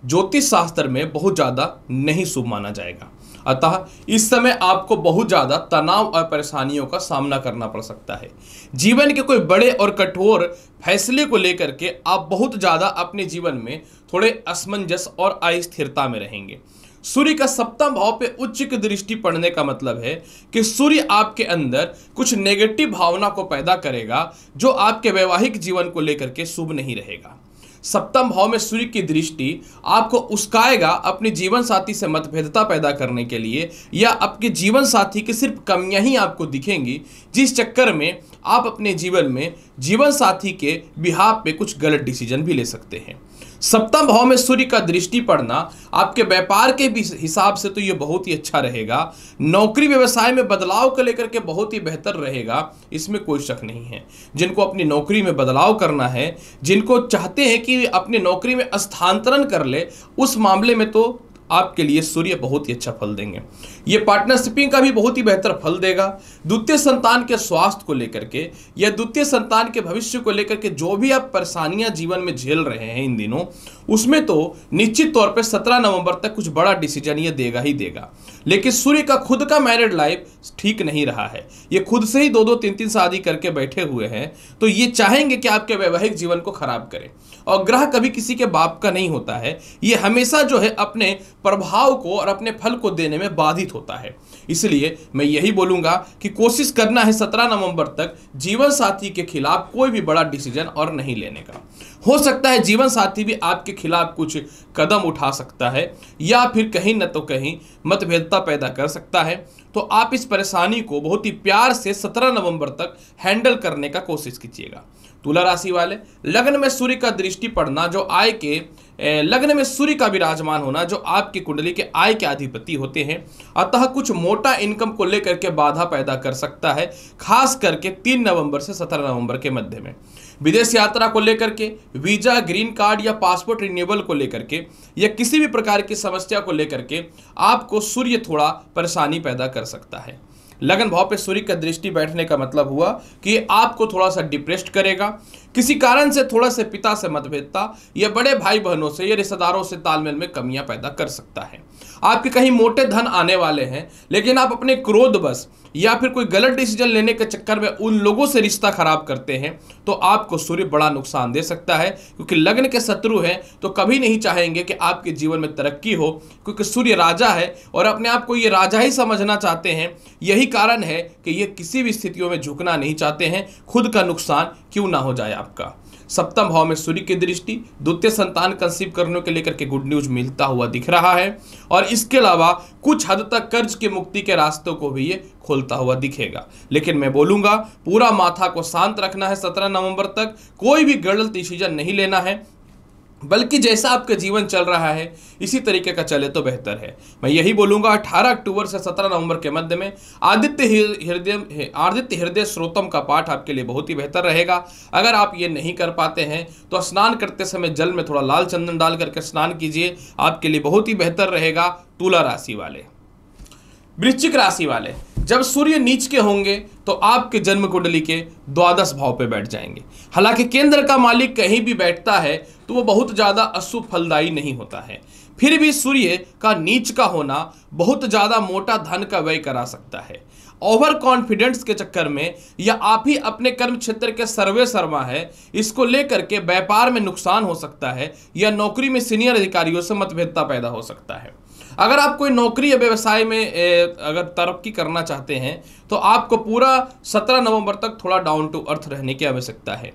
Speaker 1: ज्योतिष शास्त्र में बहुत ज्यादा नहीं शुभ माना जाएगा। अतः इस समय आपको बहुत ज्यादा तनाव और परेशानियों का सामना करना पड़ सकता है। जीवन के कोई बड़े और कठोर फैसले को लेकर के आप बहुत ज्यादा अपने जीवन में थोड़े असमंजस और अस्थिरता में रहेंगे। सूर्य का सप्तम भाव पे उच्च की दृष्टि पड़ने का मतलब है कि सूर्य आपके अंदर कुछ नेगेटिव भावना को पैदा करेगा जो आपके वैवाहिक जीवन को लेकर के शुभ नहीं रहेगा। सप्तम भाव में सूर्य की दृष्टि आपको उस्काएगा अपने जीवन साथी से मतभेदता पैदा करने के लिए, या आपके जीवन साथी की सिर्फ कमियां ही आपको दिखेंगी, जिस चक्कर में आप अपने जीवन में जीवन साथी के बिहाफ पे कुछ गलत डिसीजन भी ले सकते हैं। सप्तम भाव में सूर्य का दृष्टि पड़ना आपके व्यापार के भी हिसाब से तो ये बहुत ही अच्छा रहेगा। नौकरी व्यवसाय में बदलाव को लेकर के बहुत ही बेहतर रहेगा, इसमें कोई शक नहीं है। जिनको अपनी नौकरी में बदलाव करना है, जिनको चाहते हैं कि अपनी नौकरी में स्थानांतरण कर ले, उस मामले में तो आपके लिए सूर्य बहुत ही अच्छा फल देंगे। ये पार्टनरशिपिंग का भी बहुत ही बेहतर फल देगा। द्वितीय संतान के स्वास्थ्य को लेकर के या द्वितीय संतान के भविष्य को लेकर के जो भी आप परेशानियां जीवन में झेल रहे हैं इन दिनों, उसमें तो निश्चित तौर पे 17 नवंबर तक कुछ बड़ा डिसीजन ये देगा ही देगा। लेकिन सूर्य का खुद का मैरिड लाइफ ठीक नहीं रहा है, ये खुद से ही 2-2, 3-3 शादी करके बैठे हुए हैं, तो ये चाहेंगे कि आपके वैवाहिक जीवन को खराब करें। और ग्रह कभी किसी के बाप का नहीं होता है, ये हमेशा जो है अपने प्रभाव को और अपने फल को देने में बाधित होता है। इसलिए मैं यही बोलूंगा कि कोशिश करना है 17 नवंबर तक जीवन साथी के खिलाफ कोई भी बड़ा डिसीजन और नहीं लेने का। हो सकता है जीवन साथी भी आपके खिलाफ कुछ कदम उठा सकता है या फिर कहीं न तो कहीं मतभेदता पैदा कर सकता है, तो आप इस परेशानी को बहुत ही प्यार से 17 नवंबर तक हैंडल करने का कोशिश कीजिएगा। तुला राशि वाले, लग्न में सूर्य का दृष्टि पड़ना जो आय के लग्न में सूर्य का विराजमान होना जो आपकी कुंडली के आय के अधिपति होते हैं, अतः कुछ मोटा इनकम को लेकर के बाधा पैदा कर सकता है, खास करके 3 नवंबर से 17 नवंबर के मध्य में। विदेश यात्रा को लेकर के, वीजा, ग्रीन कार्ड या पासपोर्ट रिन्यूअल को लेकर के या किसी भी प्रकार की समस्या को लेकर के आपको सूर्य थोड़ा परेशानी पैदा कर सकता है। लगन भाव पे सूर्य का दृष्टि बैठने का मतलब हुआ कि आपको थोड़ा सा डिप्रेस्ड करेगा। किसी कारण से थोड़ा से पिता से मतभेदता या बड़े भाई बहनों से या रिश्तेदारों से तालमेल में कमियां पैदा कर सकता है। आपके कहीं मोटे धन आने वाले हैं, लेकिन आप अपने क्रोध बस या फिर कोई गलत डिसीजन लेने के चक्कर में उन लोगों से रिश्ता खराब करते हैं, तो आपको सूर्य बड़ा नुकसान दे सकता है, क्योंकि लग्न के शत्रु हैं तो कभी नहीं चाहेंगे कि आपके जीवन में तरक्की हो, क्योंकि सूर्य राजा है और अपने आप को ये राजा ही समझना चाहते हैं। यही कारण है कि ये किसी भी स्थितियों में झुकना नहीं चाहते हैं, खुद का नुकसान क्यों ना हो जाए आपका। सप्तम भाव में सूर्य की दृष्टि द्वितीय संतान कंसीव करने के लेकर के गुड न्यूज मिलता हुआ दिख रहा है, और इसके अलावा कुछ हद तक कर्ज की मुक्ति के रास्तों को भी ये खोलता हुआ दिखेगा। लेकिन मैं बोलूंगा पूरा माथा को शांत रखना है। 17 नवंबर तक कोई भी गलत डिसीजन नहीं लेना है, बल्कि जैसा आपका जीवन चल रहा है इसी तरीके का चले तो बेहतर है। मैं यही बोलूंगा 18 अक्टूबर से 17 नवंबर के मध्य में आदित्य हृदय स्रोतम का पाठ आपके लिए बहुत ही बेहतर रहेगा। अगर आप ये नहीं कर पाते हैं तो स्नान करते समय जल में थोड़ा लाल चंदन डाल करके स्नान कीजिए, आपके लिए बहुत ही बेहतर रहेगा। तुला राशि वाले, वृश्चिक राशि वाले, जब सूर्य नीच के होंगे तो आपके जन्म कुंडली के द्वादश भाव पे बैठ जाएंगे। हालांकि केंद्र का मालिक कहीं भी बैठता है तो वो बहुत ज्यादा अशुभ फलदायी नहीं होता है, फिर भी सूर्य का नीच का होना बहुत ज्यादा मोटा धन का व्यय करा सकता है। ओवर कॉन्फिडेंस के चक्कर में या आप ही अपने कर्म क्षेत्र के सर्वे सर्वा है, इसको लेकर के व्यापार में नुकसान हो सकता है या नौकरी में सीनियर अधिकारियों से मतभेदता पैदा हो सकता है। अगर आप कोई नौकरी या व्यवसाय में अगर तरक्की करना चाहते हैं तो आपको पूरा 17 नवंबर तक थोड़ा डाउन टू अर्थ रहने की आवश्यकता है।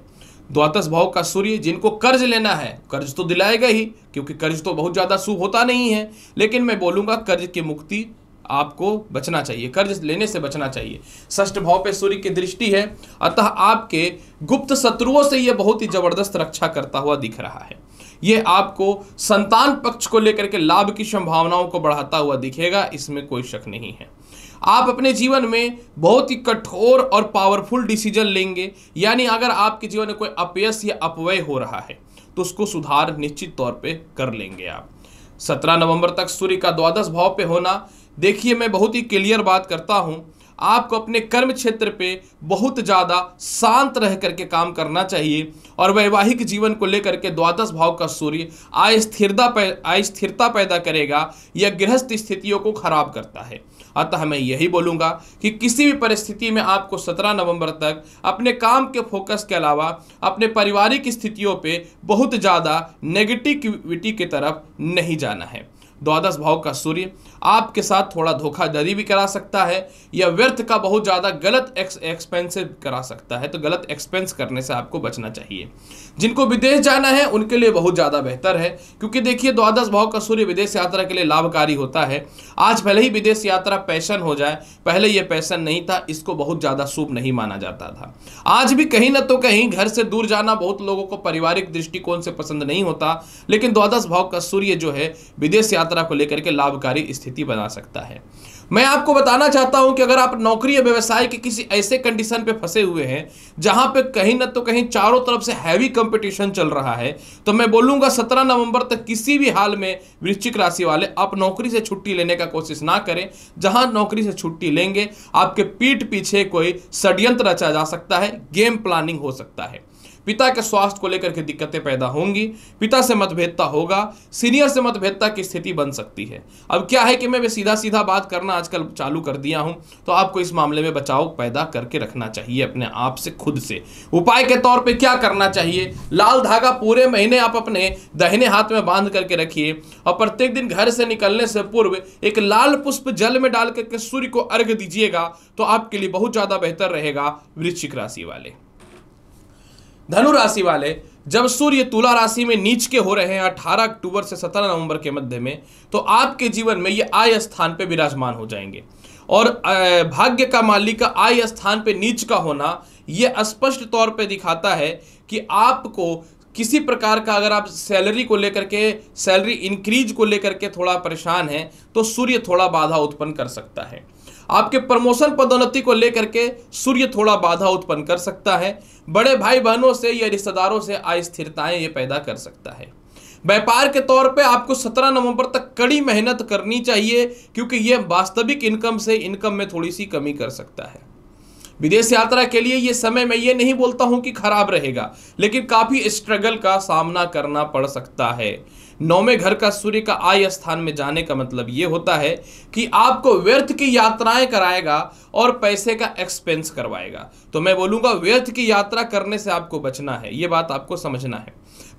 Speaker 1: द्वादश भाव का सूर्य, जिनको कर्ज लेना है कर्ज तो दिलाएगा ही, क्योंकि कर्ज तो बहुत ज़्यादा शुभ होता नहीं है, लेकिन मैं बोलूँगा कर्ज की मुक्ति आपको बचना चाहिए, कर्ज लेने से बचना चाहिए। षष्ठ भाव पे सूर्य की दृष्टि है, अतः आपके गुप्त शत्रुओं से यह बहुत ही जबरदस्त रक्षा करता हुआ दिख रहा है। ये आपको संतान पक्ष को लेकर के लाभ की संभावनाओं को बढ़ाता हुआ दिखेगा, इसमें कोई शक नहीं है। आप अपने जीवन में बहुत ही कठोर और पावरफुल डिसीजन लेंगे, यानी अगर आपके जीवन में कोई अपयश या अपव्यय हो रहा है तो उसको सुधार निश्चित तौर पे कर लेंगे आप। 17 नवंबर तक सूर्य का द्वादश भाव पे होना देखिए, मैं बहुत ही क्लियर बात करता हूं, आपको अपने कर्म क्षेत्र पे बहुत ज़्यादा शांत रह करके काम करना चाहिए। और वैवाहिक जीवन को लेकर के द्वादश भाव का सूर्य अस्थिरता पैदा करेगा, यह गृहस्थ स्थितियों को खराब करता है। अतः मैं यही बोलूँगा कि किसी भी परिस्थिति में आपको 17 नवंबर तक अपने काम के फोकस के अलावा अपने पारिवारिक स्थितियों पे बहुत ज़्यादा नेगेटिविटी की तरफ नहीं जाना है। द्वादश भाव का सूर्य आपके साथ थोड़ा धोखाधड़ी भी करा सकता है, या व्यर्थ का बहुत ज़्यादा गलत एक्सपेंसिव करा सकता है, तो गलत एक्सपेंस करने से आपको बचना चाहिए। जिनको विदेश जाना है उनके लिए बहुत ज़्यादा बेहतर है, क्योंकि देखिए द्वादश भाव का सूर्य विदेश यात्रा के लिए लाभकारी होता है। आज भले ही विदेश यात्रा पैशन हो जाए, पहले यह पैशन नहीं था, इसको बहुत ज़्यादा शुभ नहीं माना जाता था। आज भी कहीं ना तो कहीं घर से दूर जाना बहुत लोगों को पारिवारिक दृष्टिकोण से पसंद नहीं होता, लेकिन द्वादश भाव का सूर्य जो है विदेश यात्रा को लेकर के लाभकारी स्थिति बना सकता है। मैं आपको बताना चाहता हूं कि अगर आप नौकरी या व्यवसाय के किसी ऐसे कंडीशन पे फंसे हुए हैं जहां पे कहीं न तो कहीं चारों तरफ से हैवी कंपटीशन चल रहा है, तो मैं बोलूंगा 17 नवंबर तक किसी भी हाल में वृश्चिक राशि वाले आप नौकरी से छुट्टी लेने का कोशिश ना करें। जहां नौकरी से छुट्टी लेंगे आपके पीठ पीछे कोई षड्यंत्र रचा जा सकता है, गेम प्लानिंग हो सकता है। पिता के स्वास्थ्य को लेकर के दिक्कतें पैदा होंगी, पिता से मतभेदता होगा, सीनियर से मतभेदता की स्थिति बन सकती है। अब क्या है कि मैं सीधा सीधा बात करना आजकल चालू कर दिया हूं, तो आपको इस मामले में बचाव पैदा करके रखना चाहिए अपने आप से, खुद से। उपाय के तौर पे क्या करना चाहिए? लाल धागा पूरे महीने आप अपने दाहिने हाथ में बांध करके रखिए, और प्रत्येक दिन घर से निकलने से पूर्व एक लाल पुष्प जल में डाल करके सूर्य को अर्घ्य दीजिएगा, तो आपके लिए बहुत ज्यादा बेहतर रहेगा। वृश्चिक राशि वाले, धनु राशि वाले, जब सूर्य तुला राशि में नीच के हो रहे हैं 18 अक्टूबर से 17 नवंबर के मध्य में, तो आपके जीवन में ये आय स्थान पे विराजमान हो जाएंगे। और भाग्य का मालिक का आय स्थान पे नीच का होना यह स्पष्ट तौर पे दिखाता है कि आपको किसी प्रकार का, अगर आप सैलरी को लेकर के, सैलरी इंक्रीज को लेकर के थोड़ा परेशान हैं, तो सूर्य थोड़ा बाधा उत्पन्न कर सकता है। आपके प्रमोशन पदोन्नति को लेकर के सूर्य थोड़ा बाधा उत्पन्न कर सकता है। बड़े भाई बहनों से या रिश्तेदारों से अस्थिरताएं ये पैदा कर सकता है। व्यापार के तौर पे आपको 17 नवंबर तक कड़ी मेहनत करनी चाहिए, क्योंकि यह वास्तविक इनकम से इनकम में थोड़ी सी कमी कर सकता है। विदेश यात्रा के लिए ये समय मैं ये नहीं बोलता हूं कि खराब रहेगा, लेकिन काफी स्ट्रगल का सामना करना पड़ सकता है। 9वें घर का सूर्य का आय स्थान में जाने का मतलब ये होता है कि आपको व्यर्थ की यात्राएं कराएगा और पैसे का एक्सपेंस करवाएगा। तो मैं बोलूंगा व्यर्थ की यात्रा करने से आपको बचना है, ये बात आपको समझना है।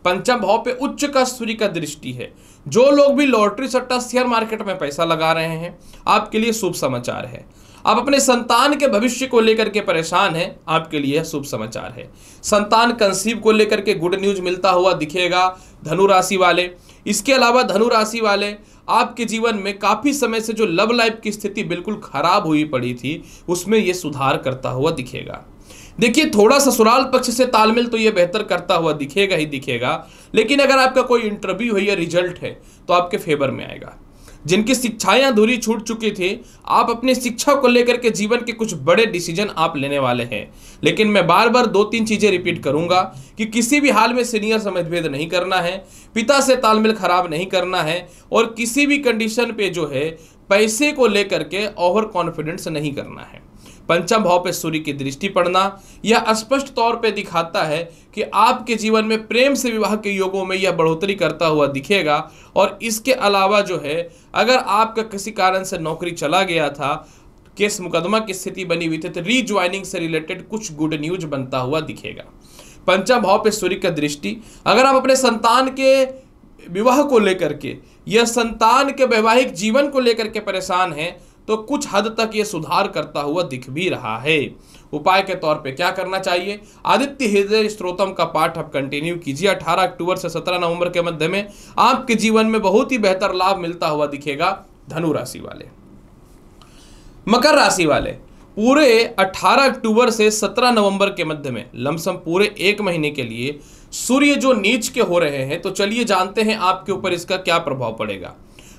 Speaker 1: पंचम भाव पे उच्च का सूर्य का दृष्टि है। जो लोग भी लॉटरी सट्टा शेयर मार्केट में पैसा लगा रहे हैं, आपके लिए शुभ समाचार है। आप अपने संतान के भविष्य को लेकर के परेशान हैं, आपके लिए शुभ समाचार है। संतान कंसीव को लेकर के गुड न्यूज मिलता हुआ दिखेगा धनु राशि वाले। इसके अलावा धनु राशि वाले, आपके जीवन में काफी समय से जो लव लाइफ की स्थिति बिल्कुल खराब हुई पड़ी थी, उसमें यह सुधार करता हुआ दिखेगा। देखिए, थोड़ा ससुराल पक्ष से तालमेल तो ये बेहतर करता हुआ दिखेगा ही दिखेगा, लेकिन अगर आपका कोई इंटरव्यू है या रिजल्ट है तो आपके फेवर में आएगा। जिनकी शिक्षाएं अधूरी छूट चुकी थी, आप अपनी शिक्षा को लेकर के जीवन के कुछ बड़े डिसीजन आप लेने वाले हैं। लेकिन मैं बार बार 2-3 चीजें रिपीट करूंगा कि किसी भी हाल में सीनियर से मतभेद नहीं करना है, पिता से तालमेल खराब नहीं करना है, और किसी भी कंडीशन पे जो है पैसे को लेकर के ओवर कॉन्फिडेंस नहीं करना है। पंचम भाव पे सूर्य की दृष्टि पड़ना यह स्पष्ट तौर पे दिखाता है कि आपके जीवन में प्रेम से विवाह के योगों में यह बढ़ोतरी करता हुआ दिखेगा। और इसके अलावा जो है, अगर आपका किसी कारण से नौकरी चला गया था, केस मुकदमा की स्थिति बनी हुई थी, तो रीज्वाइनिंग से रिलेटेड कुछ गुड न्यूज बनता हुआ दिखेगा। पंचम भाव पे सूर्य का दृष्टि, अगर आप अपने संतान के विवाह को लेकर के या संतान के वैवाहिक जीवन को लेकर के परेशान हैं, तो कुछ हद तक ये सुधार करता हुआ दिख भी रहा है। उपाय के तौर पे क्या करना चाहिए? आदित्य हृदय स्तोत्रम का पाठ आप कंटिन्यू कीजिए। 18 अक्टूबर से 17 नवंबर के मध्य में आपके जीवन में बहुत ही बेहतर लाभ मिलता हुआ दिखेगा। धनु राशि वाले, मकर राशि वाले, पूरे 18 अक्टूबर से 17 नवंबर के मध्य में लमसम पूरे 1 महीने के लिए सूर्य जो नीच के हो रहे हैं, तो चलिए जानते हैं आपके ऊपर इसका क्या प्रभाव पड़ेगा।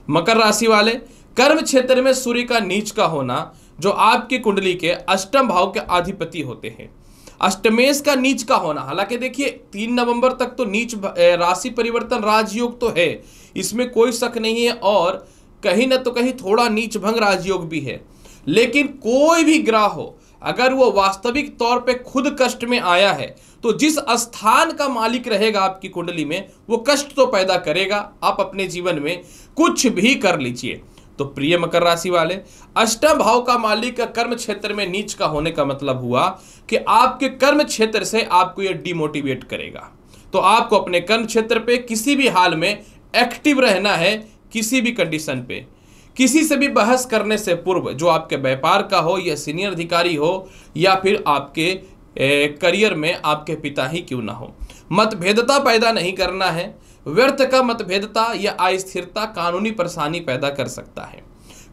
Speaker 1: मकर राशि वाले, कर्म क्षेत्र में सूर्य का नीच का होना, जो आपकी कुंडली के अष्टम भाव के अधिपति होते हैं, अष्टमेश का नीच का होना। हालांकि देखिए 3 नवंबर तक तो नीच राशि परिवर्तन राजयोग तो है, इसमें कोई शक नहीं है। और कहीं न तो कहीं थोड़ा नीच भंग राजयोग भी है। लेकिन कोई भी ग्रह हो, अगर वो वास्तविक तौर पे खुद कष्ट में आया है तो जिस स्थान का मालिक रहेगा आपकी कुंडली में, वो कष्ट तो पैदा करेगा। आप अपने जीवन में कुछ भी कर लीजिए। तो प्रिय मकर राशि वाले, अष्टम भाव का मालिक का कर्म क्षेत्र में नीच का होने का मतलब हुआ कि आपके कर्म क्षेत्र से आपको यह डिमोटिवेट करेगा। तो आपको अपने कर्म क्षेत्र पे किसी भी हाल में एक्टिव रहना है। किसी भी कंडीशन पे किसी से भी बहस करने से पूर्व, जो आपके व्यापार का हो या सीनियर अधिकारी हो या फिर आपके करियर में आपके पिता ही क्यों ना हो, मतभेदता पैदा नहीं करना है। व्यर्थ का मतभेदता या अस्थिरता कानूनी परेशानी पैदा कर सकता है।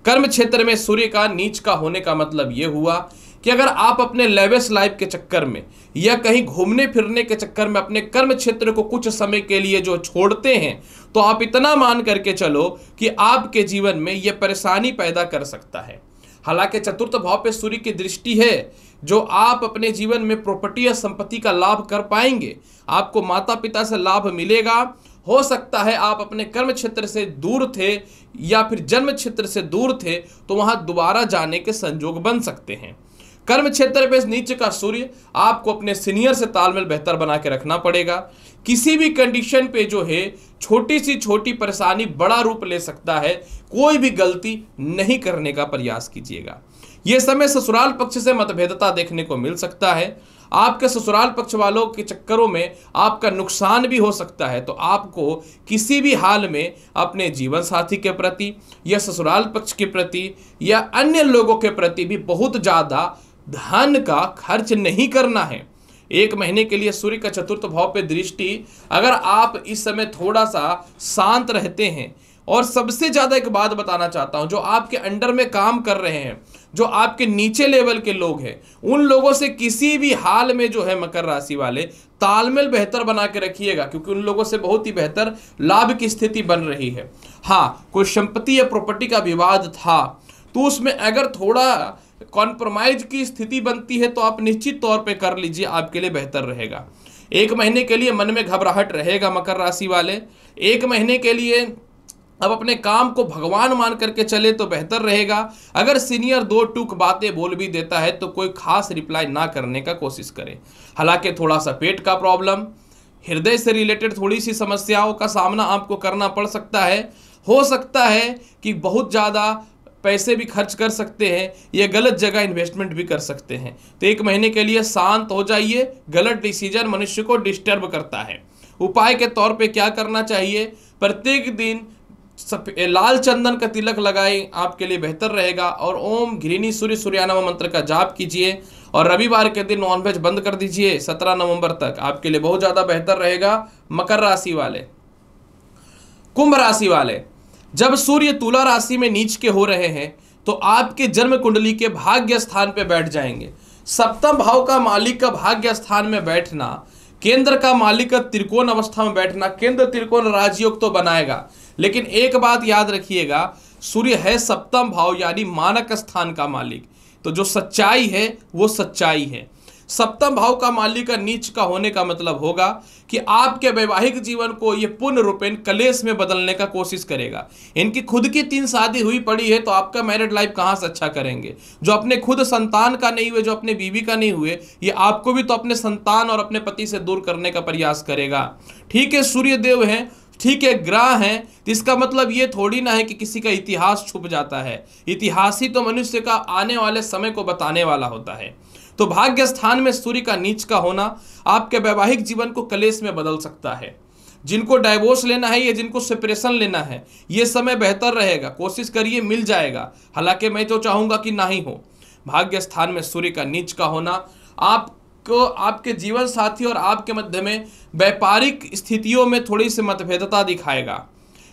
Speaker 1: कर्म क्षेत्र में सूर्य का नीच का होने का मतलब यह हुआ कि अगर आप अपने लेविश लाइफ के चक्कर में या कहीं घूमने फिरने के चक्कर में अपने कर्म क्षेत्र को कुछ समय के लिए जो छोड़ते हैं, तो आप इतना मान करके चलो कि आपके जीवन में यह परेशानी पैदा कर सकता है। हालांकि चतुर्थ भाव पे सूर्य की दृष्टि है, जो आप अपने जीवन में प्रॉपर्टी या संपत्ति का लाभ कर पाएंगे। आपको माता पिता से लाभ मिलेगा। हो सकता है आप अपने कर्म क्षेत्र से दूर थे या फिर जन्म क्षेत्र से दूर थे, तो वहां दोबारा जाने के संजोग बन सकते हैं। कर्म क्षेत्र पे नीचे का सूर्य, आपको अपने सीनियर से तालमेल बेहतर बना के रखना पड़ेगा। किसी भी कंडीशन पे जो है छोटी सी छोटी परेशानी बड़ा रूप ले सकता है। कोई भी गलती नहीं करने का प्रयास कीजिएगा। यह समय ससुराल पक्ष से मतभेदता देखने को मिल सकता है। आपके ससुराल पक्ष वालों के चक्करों में आपका नुकसान भी हो सकता है। तो आपको किसी भी हाल में अपने जीवन साथी के प्रति या ससुराल पक्ष के प्रति या अन्य लोगों के प्रति भी बहुत ज़्यादा धन का खर्च नहीं करना है। एक महीने के लिए सूर्य का चतुर्थ भाव पे दृष्टि, अगर आप इस समय थोड़ा सा शांत रहते हैं, और सबसे ज्यादा एक बात बताना चाहता हूं, जो आपके अंडर में काम कर रहे हैं, जो आपके नीचे लेवल के लोग हैं, उन लोगों से किसी भी हाल में जो है मकर राशि वाले तालमेल बेहतर बना के रखिएगा, क्योंकि उन लोगों से बहुत ही बेहतर लाभ की स्थिति बन रही है। हाँ, कोई संपत्ति या प्रॉपर्टी का विवाद था तो उसमें अगर थोड़ा कॉम्प्रोमाइज की स्थिति बनती है तो आप निश्चित तौर पे कर लीजिए, आपके लिए बेहतर रहेगा। एक महीने के लिए मन में घबराहट रहेगा मकर राशि वाले। एक महीने के लिए अब अपने काम को भगवान मान करके चले तो बेहतर रहेगा। अगर सीनियर दो टूक बातें बोल भी देता है तो कोई खास रिप्लाई ना करने का कोशिश करें। हालांकि थोड़ा सा पेट का प्रॉब्लम, हृदय से रिलेटेड थोड़ी सी समस्याओं का सामना आपको करना पड़ सकता है। हो सकता है कि बहुत ज़्यादा पैसे भी खर्च कर सकते हैं या गलत जगह इन्वेस्टमेंट भी कर सकते हैं। तो एक महीने के लिए शांत हो जाइए। गलत डिसीजन मनुष्य को डिस्टर्ब करता है। उपाय के तौर पे क्या करना चाहिए? प्रत्येक दिन लाल चंदन का तिलक लगाएं, आपके लिए बेहतर रहेगा। और ओम घृणी सूर्य सूर्यानम मंत्र का जाप कीजिए। और रविवार के दिन नॉनवेज बंद कर दीजिए 17 नवंबर तक, आपके लिए बहुत ज़्यादा बेहतर रहेगा। मकर राशि वाले, कुंभ राशि वाले, जब सूर्य तुला राशि में नीच के हो रहे हैं तो आपके जन्म कुंडली के भाग्य स्थान पे बैठ जाएंगे। सप्तम भाव का मालिक का भाग्य स्थान में बैठना, केंद्र का मालिक का त्रिकोण अवस्था में बैठना, केंद्र त्रिकोण राजयोग तो बनाएगा। लेकिन एक बात याद रखिएगा, सूर्य है सप्तम भाव यानी मानक स्थान का मालिक। तो जो सच्चाई है वो सच्चाई है। सप्तम भाव का मालिक का नीच का होने का मतलब होगा कि आपके वैवाहिक जीवन को ये पूर्ण रूपेण कलेश में बदलने का कोशिश करेगा। इनकी खुद की 3 शादी हुई पड़ी है तो आपका मैरिड लाइफ कहाँ से अच्छा करेंगे? जो अपने खुद संतान का नहीं हुए, जो अपने बीवी का नहीं हुए, ये आपको भी तो अपने संतान और अपने पति से दूर करने का प्रयास करेगा। ठीक है, सूर्य देव हैं, ठीक है, ग्रह हैं, तो इसका मतलब ये थोड़ी ना है कि किसी का इतिहास छुप जाता है। इतिहास ही तो मनुष्य का आने वाले समय को बताने वाला होता है। तो भाग्य स्थान में सूर्य का नीच का होना आपके वैवाहिक जीवन को कलेश में बदल सकता है। जिनको डाइवोर्स लेना है या जिनको सेपरेशन लेना है, ये समय बेहतर रहेगा। कोशिश करिए, मिल जाएगा। हालांकि मैं तो चाहूंगा कि ना ही हो। भाग्य स्थान में सूर्य का नीच का होना आपको आपके जीवन साथी और आपके मध्य में व्यापारिक स्थितियों में थोड़ी सी मतभेदता दिखाएगा।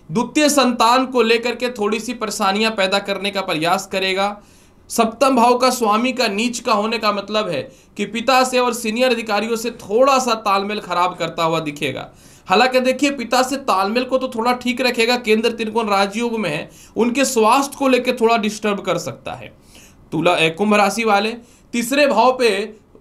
Speaker 1: द्वितीय संतान को लेकर के थोड़ी सी परेशानियां पैदा करने का प्रयास करेगा। सप्तम भाव का स्वामी का नीच का होने का मतलब है कि पिता से और सीनियर अधिकारियों से थोड़ा सा तालमेल खराब करता हुआ दिखेगा। हालांकि देखिए, पिता से तालमेल को तो थोड़ा ठीक रखेगा, केंद्र त्रिकोण राजयोग में है, उनके स्वास्थ्य को लेकर थोड़ा डिस्टर्ब कर सकता है। कुंभ राशि वाले, तीसरे भाव पे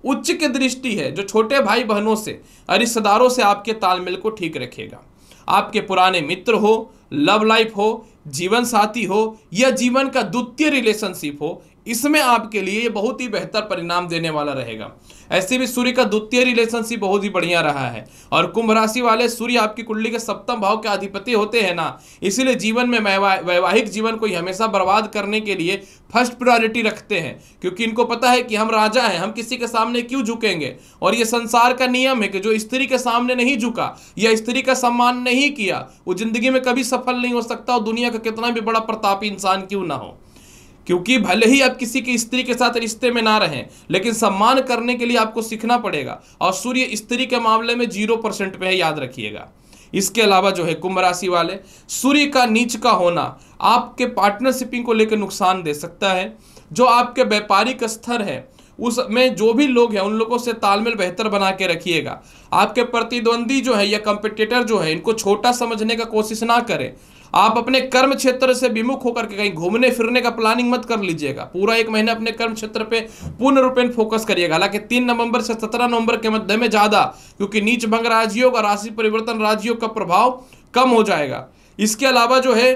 Speaker 1: उच्च की दृष्टि है, जो छोटे भाई बहनों से और रिश्तेदारों से आपके तालमेल को ठीक रखेगा। आपके पुराने मित्र हो, लव लाइफ हो, जीवन साथी हो या जीवन का द्वितीय रिलेशनशिप हो, इसमें आपके लिए ये बहुत ही बेहतर परिणाम देने वाला रहेगा। ऐसे भी सूर्य का द्वितीय रिलेशनशिप बहुत ही बढ़िया रहा है। और कुंभ राशि वाले, सूर्य आपकी कुंडली के सप्तम भाव के अधिपति होते हैं ना, इसीलिए जीवन में वैवाहिक जीवन को हमेशा बर्बाद करने के लिए फर्स्ट प्रायोरिटी रखते हैं, क्योंकि इनको पता है कि हम राजा हैं, हम किसी के सामने क्यों झुकेंगे। और ये संसार का नियम है कि जो स्त्री के सामने नहीं झुका या स्त्री का सम्मान नहीं किया, वो जिंदगी में कभी सफल नहीं हो सकता, और दुनिया का कितना भी बड़ा प्रतापी इंसान क्यों ना हो। क्योंकि भले ही आप किसी की स्त्री के साथ रिश्ते में ना रहें, लेकिन सम्मान करने के लिए आपको सीखना पड़ेगा। और सूर्य स्त्री के मामले में 0% पे है, याद रखिएगा। इसके अलावा जो है कुंभ राशि वाले, सूर्य का नीच का होना आपके पार्टनरशिपिंग को लेकर नुकसान दे सकता है। जो आपके व्यापारिक स्तर है उसमें जो भी लोग हैं उन लोगों से तालमेल बेहतर बना के रखिएगा। आपके प्रतिद्वंदी जो है या कंपटीटर जो है, इनको छोटा समझने का कोशिश ना करें। आप अपने कर्म क्षेत्र से विमुख होकर के कहीं घूमने फिरने का प्लानिंग मत कर लीजिएगा। पूरा 1 महीना अपने कर्म क्षेत्र पे पूर्ण रूपेण फोकस करिएगा। हालांकि 3 नवंबर से 17 नवंबर के मध्य में ज्यादा, क्योंकि नीच भंग राजयोग और राशि परिवर्तन राजयोग का प्रभाव कम हो जाएगा। इसके अलावा जो है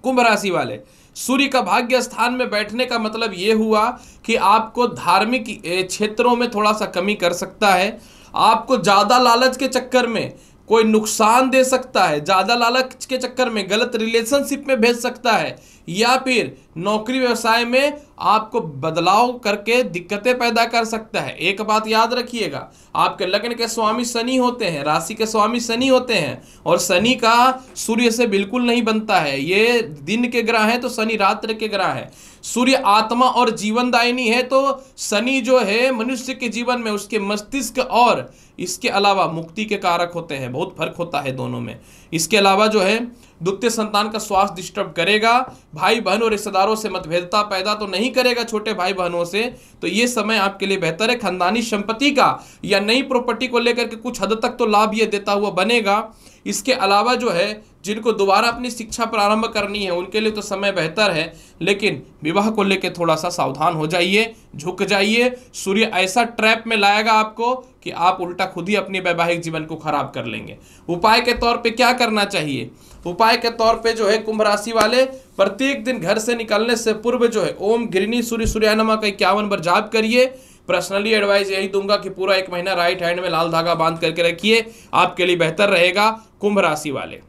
Speaker 1: कुंभ राशि वाले, सूर्य का भाग्य स्थान में बैठने का मतलब यह हुआ कि आपको धार्मिक क्षेत्रों में थोड़ा सा कमी कर सकता है। आपको ज्यादा लालच के चक्कर में कोई नुकसान दे सकता है, ज्यादा लालच के चक्कर में गलत रिलेशनशिप में भेज सकता है, या फिर नौकरी व्यवसाय में आपको बदलाव करके दिक्कतें पैदा कर सकता है। एक बात याद रखिएगा, आपके लग्न के स्वामी शनि होते हैं, राशि के स्वामी शनि होते हैं, और शनि का सूर्य से बिल्कुल नहीं बनता है। ये दिन के ग्रह हैं तो शनि रात्रि के ग्रह है। सूर्य आत्मा और जीवनदायिनी है, तो शनि जो है मनुष्य के जीवन में उसके मस्तिष्क और इसके अलावा मुक्ति के कारक होते हैं। बहुत फर्क होता है दोनों में। इसके अलावा जो है द्वितीय संतान का स्वास्थ्य डिस्टर्ब करेगा। भाई बहन और रिश्तेदारों से मतभेदता पैदा तो नहीं करेगा, छोटे भाई बहनों से, तो ये समय आपके लिए बेहतर है। खानदानी संपत्ति का या नई प्रॉपर्टी को लेकर के कुछ हद तक तो लाभ ये देता हुआ बनेगा। इसके अलावा जो है जिनको दोबारा अपनी शिक्षा प्रारंभ करनी है उनके लिए तो समय बेहतर है, लेकिन विवाह को लेकर थोड़ा सा सावधान हो जाइए, झुक जाइए। सूर्य ऐसा ट्रैप में लाएगा आपको कि आप उल्टा खुद ही अपने वैवाहिक जीवन को खराब कर लेंगे। उपाय के तौर पे क्या करना चाहिए? उपाय के तौर पे जो है कुंभ राशि वाले, प्रत्येक दिन घर से निकलने से पूर्व जो है ओम गिरनी सूर्य सूर्यानमा का 51 बार जाप करिए। पर्सनली एडवाइस यही दूंगा कि पूरा 1 महीना राइट हैंड में लाल धागा बांध करके रखिए, आपके लिए बेहतर रहेगा। कुंभ राशि वाले,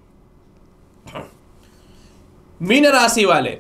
Speaker 1: मीन राशि वाले,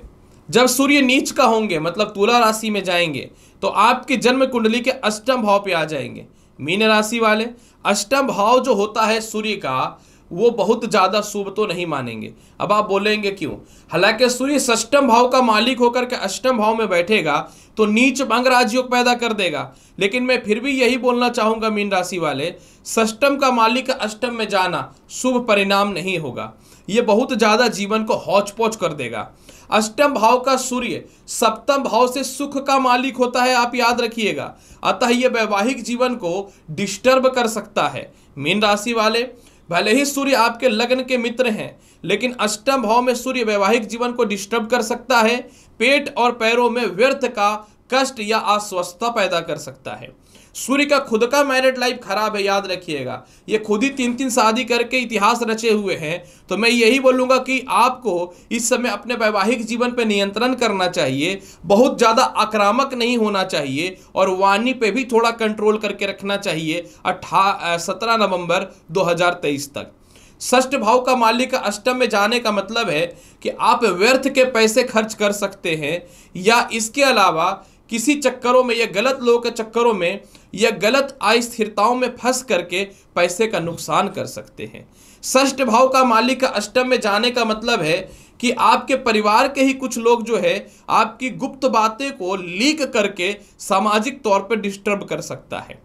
Speaker 1: जब सूर्य नीच का होंगे मतलब तुला राशि में जाएंगे तो आपके जन्म कुंडली के अष्टम भाव पे आ जाएंगे। मीन राशि वाले, अष्टम भाव जो होता है सूर्य का वो बहुत ज्यादा शुभ तो नहीं मानेंगे। अब आप बोलेंगे क्यों? हालांकि सूर्य षष्टम भाव का मालिक होकर के अष्टम भाव में बैठेगा तो नीच भंग राजयोग पैदा कर देगा, लेकिन मैं फिर भी यही बोलना चाहूंगा मीन राशि वाले, षष्टम का मालिक अष्टम में जाना शुभ परिणाम नहीं होगा। ये बहुत ज्यादा जीवन को हौच पौच कर देगा। अष्टम भाव का सूर्य सप्तम भाव से सुख का मालिक होता है, आप याद रखिएगा। अतः यह वैवाहिक जीवन को डिस्टर्ब कर सकता है। मीन राशि वाले, भले ही सूर्य आपके लग्न के मित्र हैं, लेकिन अष्टम भाव में सूर्य वैवाहिक जीवन को डिस्टर्ब कर सकता है। पेट और पैरों में व्यर्थ का कष्ट या अस्वस्थता पैदा कर सकता है। सूर्य का खुद का मैरिड लाइफ खराब है, याद रखिएगा। ये खुद ही 3-3 शादी करके इतिहास रचे हुए हैं। तो मैं यही बोलूंगा कि आपको इस समय अपने वैवाहिक जीवन पर नियंत्रण करना चाहिए, बहुत ज्यादा आक्रामक नहीं होना चाहिए, और वाणी पे भी थोड़ा कंट्रोल करके रखना चाहिए 17 नवंबर 2023 तक। षष्ठ भाव का मालिक अष्टम में जाने का मतलब है कि आप व्यर्थ के पैसे खर्च कर सकते हैं, या इसके अलावा किसी चक्करों में या गलत लोगों के चक्करों में या गलत अस्थिरताओं में फंस करके पैसे का नुकसान कर सकते हैं। षष्ठ भाव का मालिक अष्टम में जाने का मतलब है कि आपके परिवार के ही कुछ लोग जो है आपकी गुप्त बातें को लीक करके सामाजिक तौर पर डिस्टर्ब कर सकता है।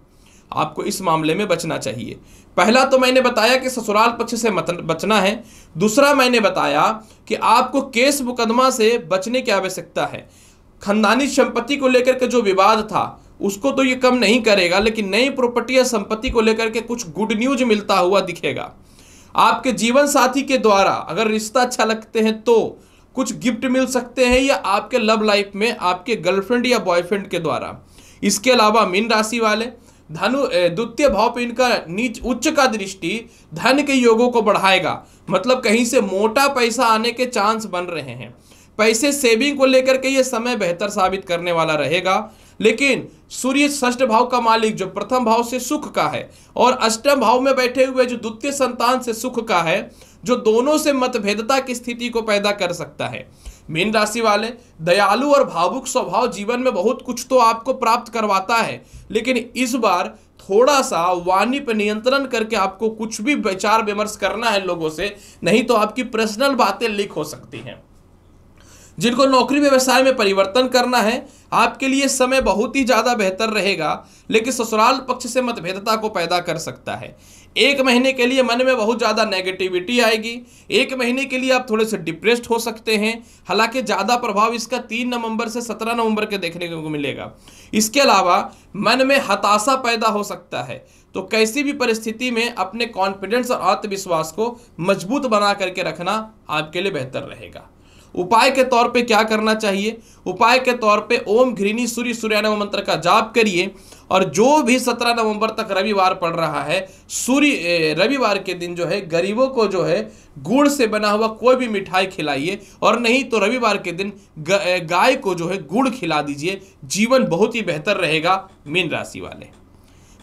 Speaker 1: आपको इस मामले में बचना चाहिए। पहला तो मैंने बताया कि ससुराल पक्ष से बचना है। दूसरा मैंने बताया कि आपको केस मुकदमा से बचने की आवश्यकता है। खानदानी संपत्ति को लेकर के जो विवाद था उसको तो ये कम नहीं करेगा, लेकिन नई प्रॉपर्टी या संपत्ति को लेकर के कुछ गुड न्यूज मिलता हुआ दिखेगा। आपके जीवन साथी के द्वारा अगर रिश्ता अच्छा लगते हैं तो कुछ गिफ्ट मिल सकते हैं, या आपके लव लाइफ में आपके गर्लफ्रेंड या बॉयफ्रेंड के द्वारा। इसके अलावा मीन राशि वाले, द्वितीय भाव पे इनका नीच उच्च का दृष्टि धन के योगों को बढ़ाएगा, मतलब कहीं से मोटा पैसा आने के चांस बन रहे हैं। पैसे सेविंग को लेकर के ये समय बेहतर साबित करने वाला रहेगा। लेकिन सूर्य षष्ठ भाव का मालिक जो प्रथम भाव से सुख का है और अष्टम भाव में बैठे हुए जो द्वितीय संतान से सुख का है, जो दोनों से मतभेदता की स्थिति को पैदा कर सकता है। मीन राशि वाले, दयालु और भावुक स्वभाव जीवन में बहुत कुछ तो आपको प्राप्त करवाता है, लेकिन इस बार थोड़ा सा वाणी पर नियंत्रण करके आपको कुछ भी विचार विमर्श करना है लोगों से, नहीं तो आपकी पर्सनल बातें लीक हो सकती हैं। जिनको नौकरी व्यवसाय में परिवर्तन करना है, आपके लिए समय बहुत ही ज्यादा बेहतर रहेगा, लेकिन ससुराल पक्ष से मतभेदता को पैदा कर सकता है। एक महीने के लिए मन में बहुत ज्यादा नेगेटिविटी आएगी। एक महीने के लिए आप थोड़े से डिप्रेस्ड हो सकते हैं। हालांकि ज्यादा प्रभाव इसका 3 नवंबर से 17 नवंबर के देखने को मिलेगा। इसके अलावा मन में हताशा पैदा हो सकता है। तो कैसी भी परिस्थिति में अपने कॉन्फिडेंस और आत्मविश्वास को मजबूत बना करके रखना आपके लिए बेहतर रहेगा। उपाय के तौर पे क्या करना चाहिए? उपाय के तौर पे ओम घृणी सूर्य सूर्यानम मंत्र का जाप करिए, और जो भी 17 नवंबर तक रविवार पड़ रहा है, रविवार के दिन जो है गरीबों को जो है गुड़ से बना हुआ कोई भी मिठाई खिलाइए, और नहीं तो रविवार के दिन गाय को जो है गुड़ खिला दीजिए। जीवन बहुत ही बेहतर रहेगा। मीन राशि वाले,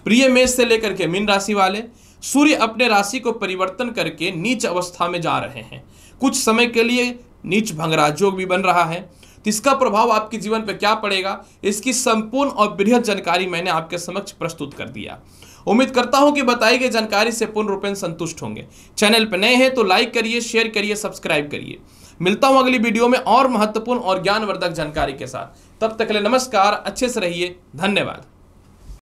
Speaker 1: प्रिय मेष से लेकर के मीन राशि वाले, सूर्य अपने राशि को परिवर्तन करके नीच अवस्था में जा रहे हैं। कुछ समय के लिए नीच भंगराज योग भी बन रहा है। तो इसका प्रभाव आपके जीवन पर क्या पड़ेगा, इसकी संपूर्ण और बृहद जानकारी मैंने आपके समक्ष प्रस्तुत कर दिया। उम्मीद करता हूं कि बताई गई जानकारी से पूर्ण रूपेण संतुष्ट होंगे। चैनल पर नए हैं तो लाइक करिए, शेयर करिए, सब्सक्राइब करिए। मिलता हूं अगली वीडियो में और महत्वपूर्ण और ज्ञानवर्धक जानकारी के साथ। तब तक के लिए नमस्कार, अच्छे से रहिए, धन्यवाद।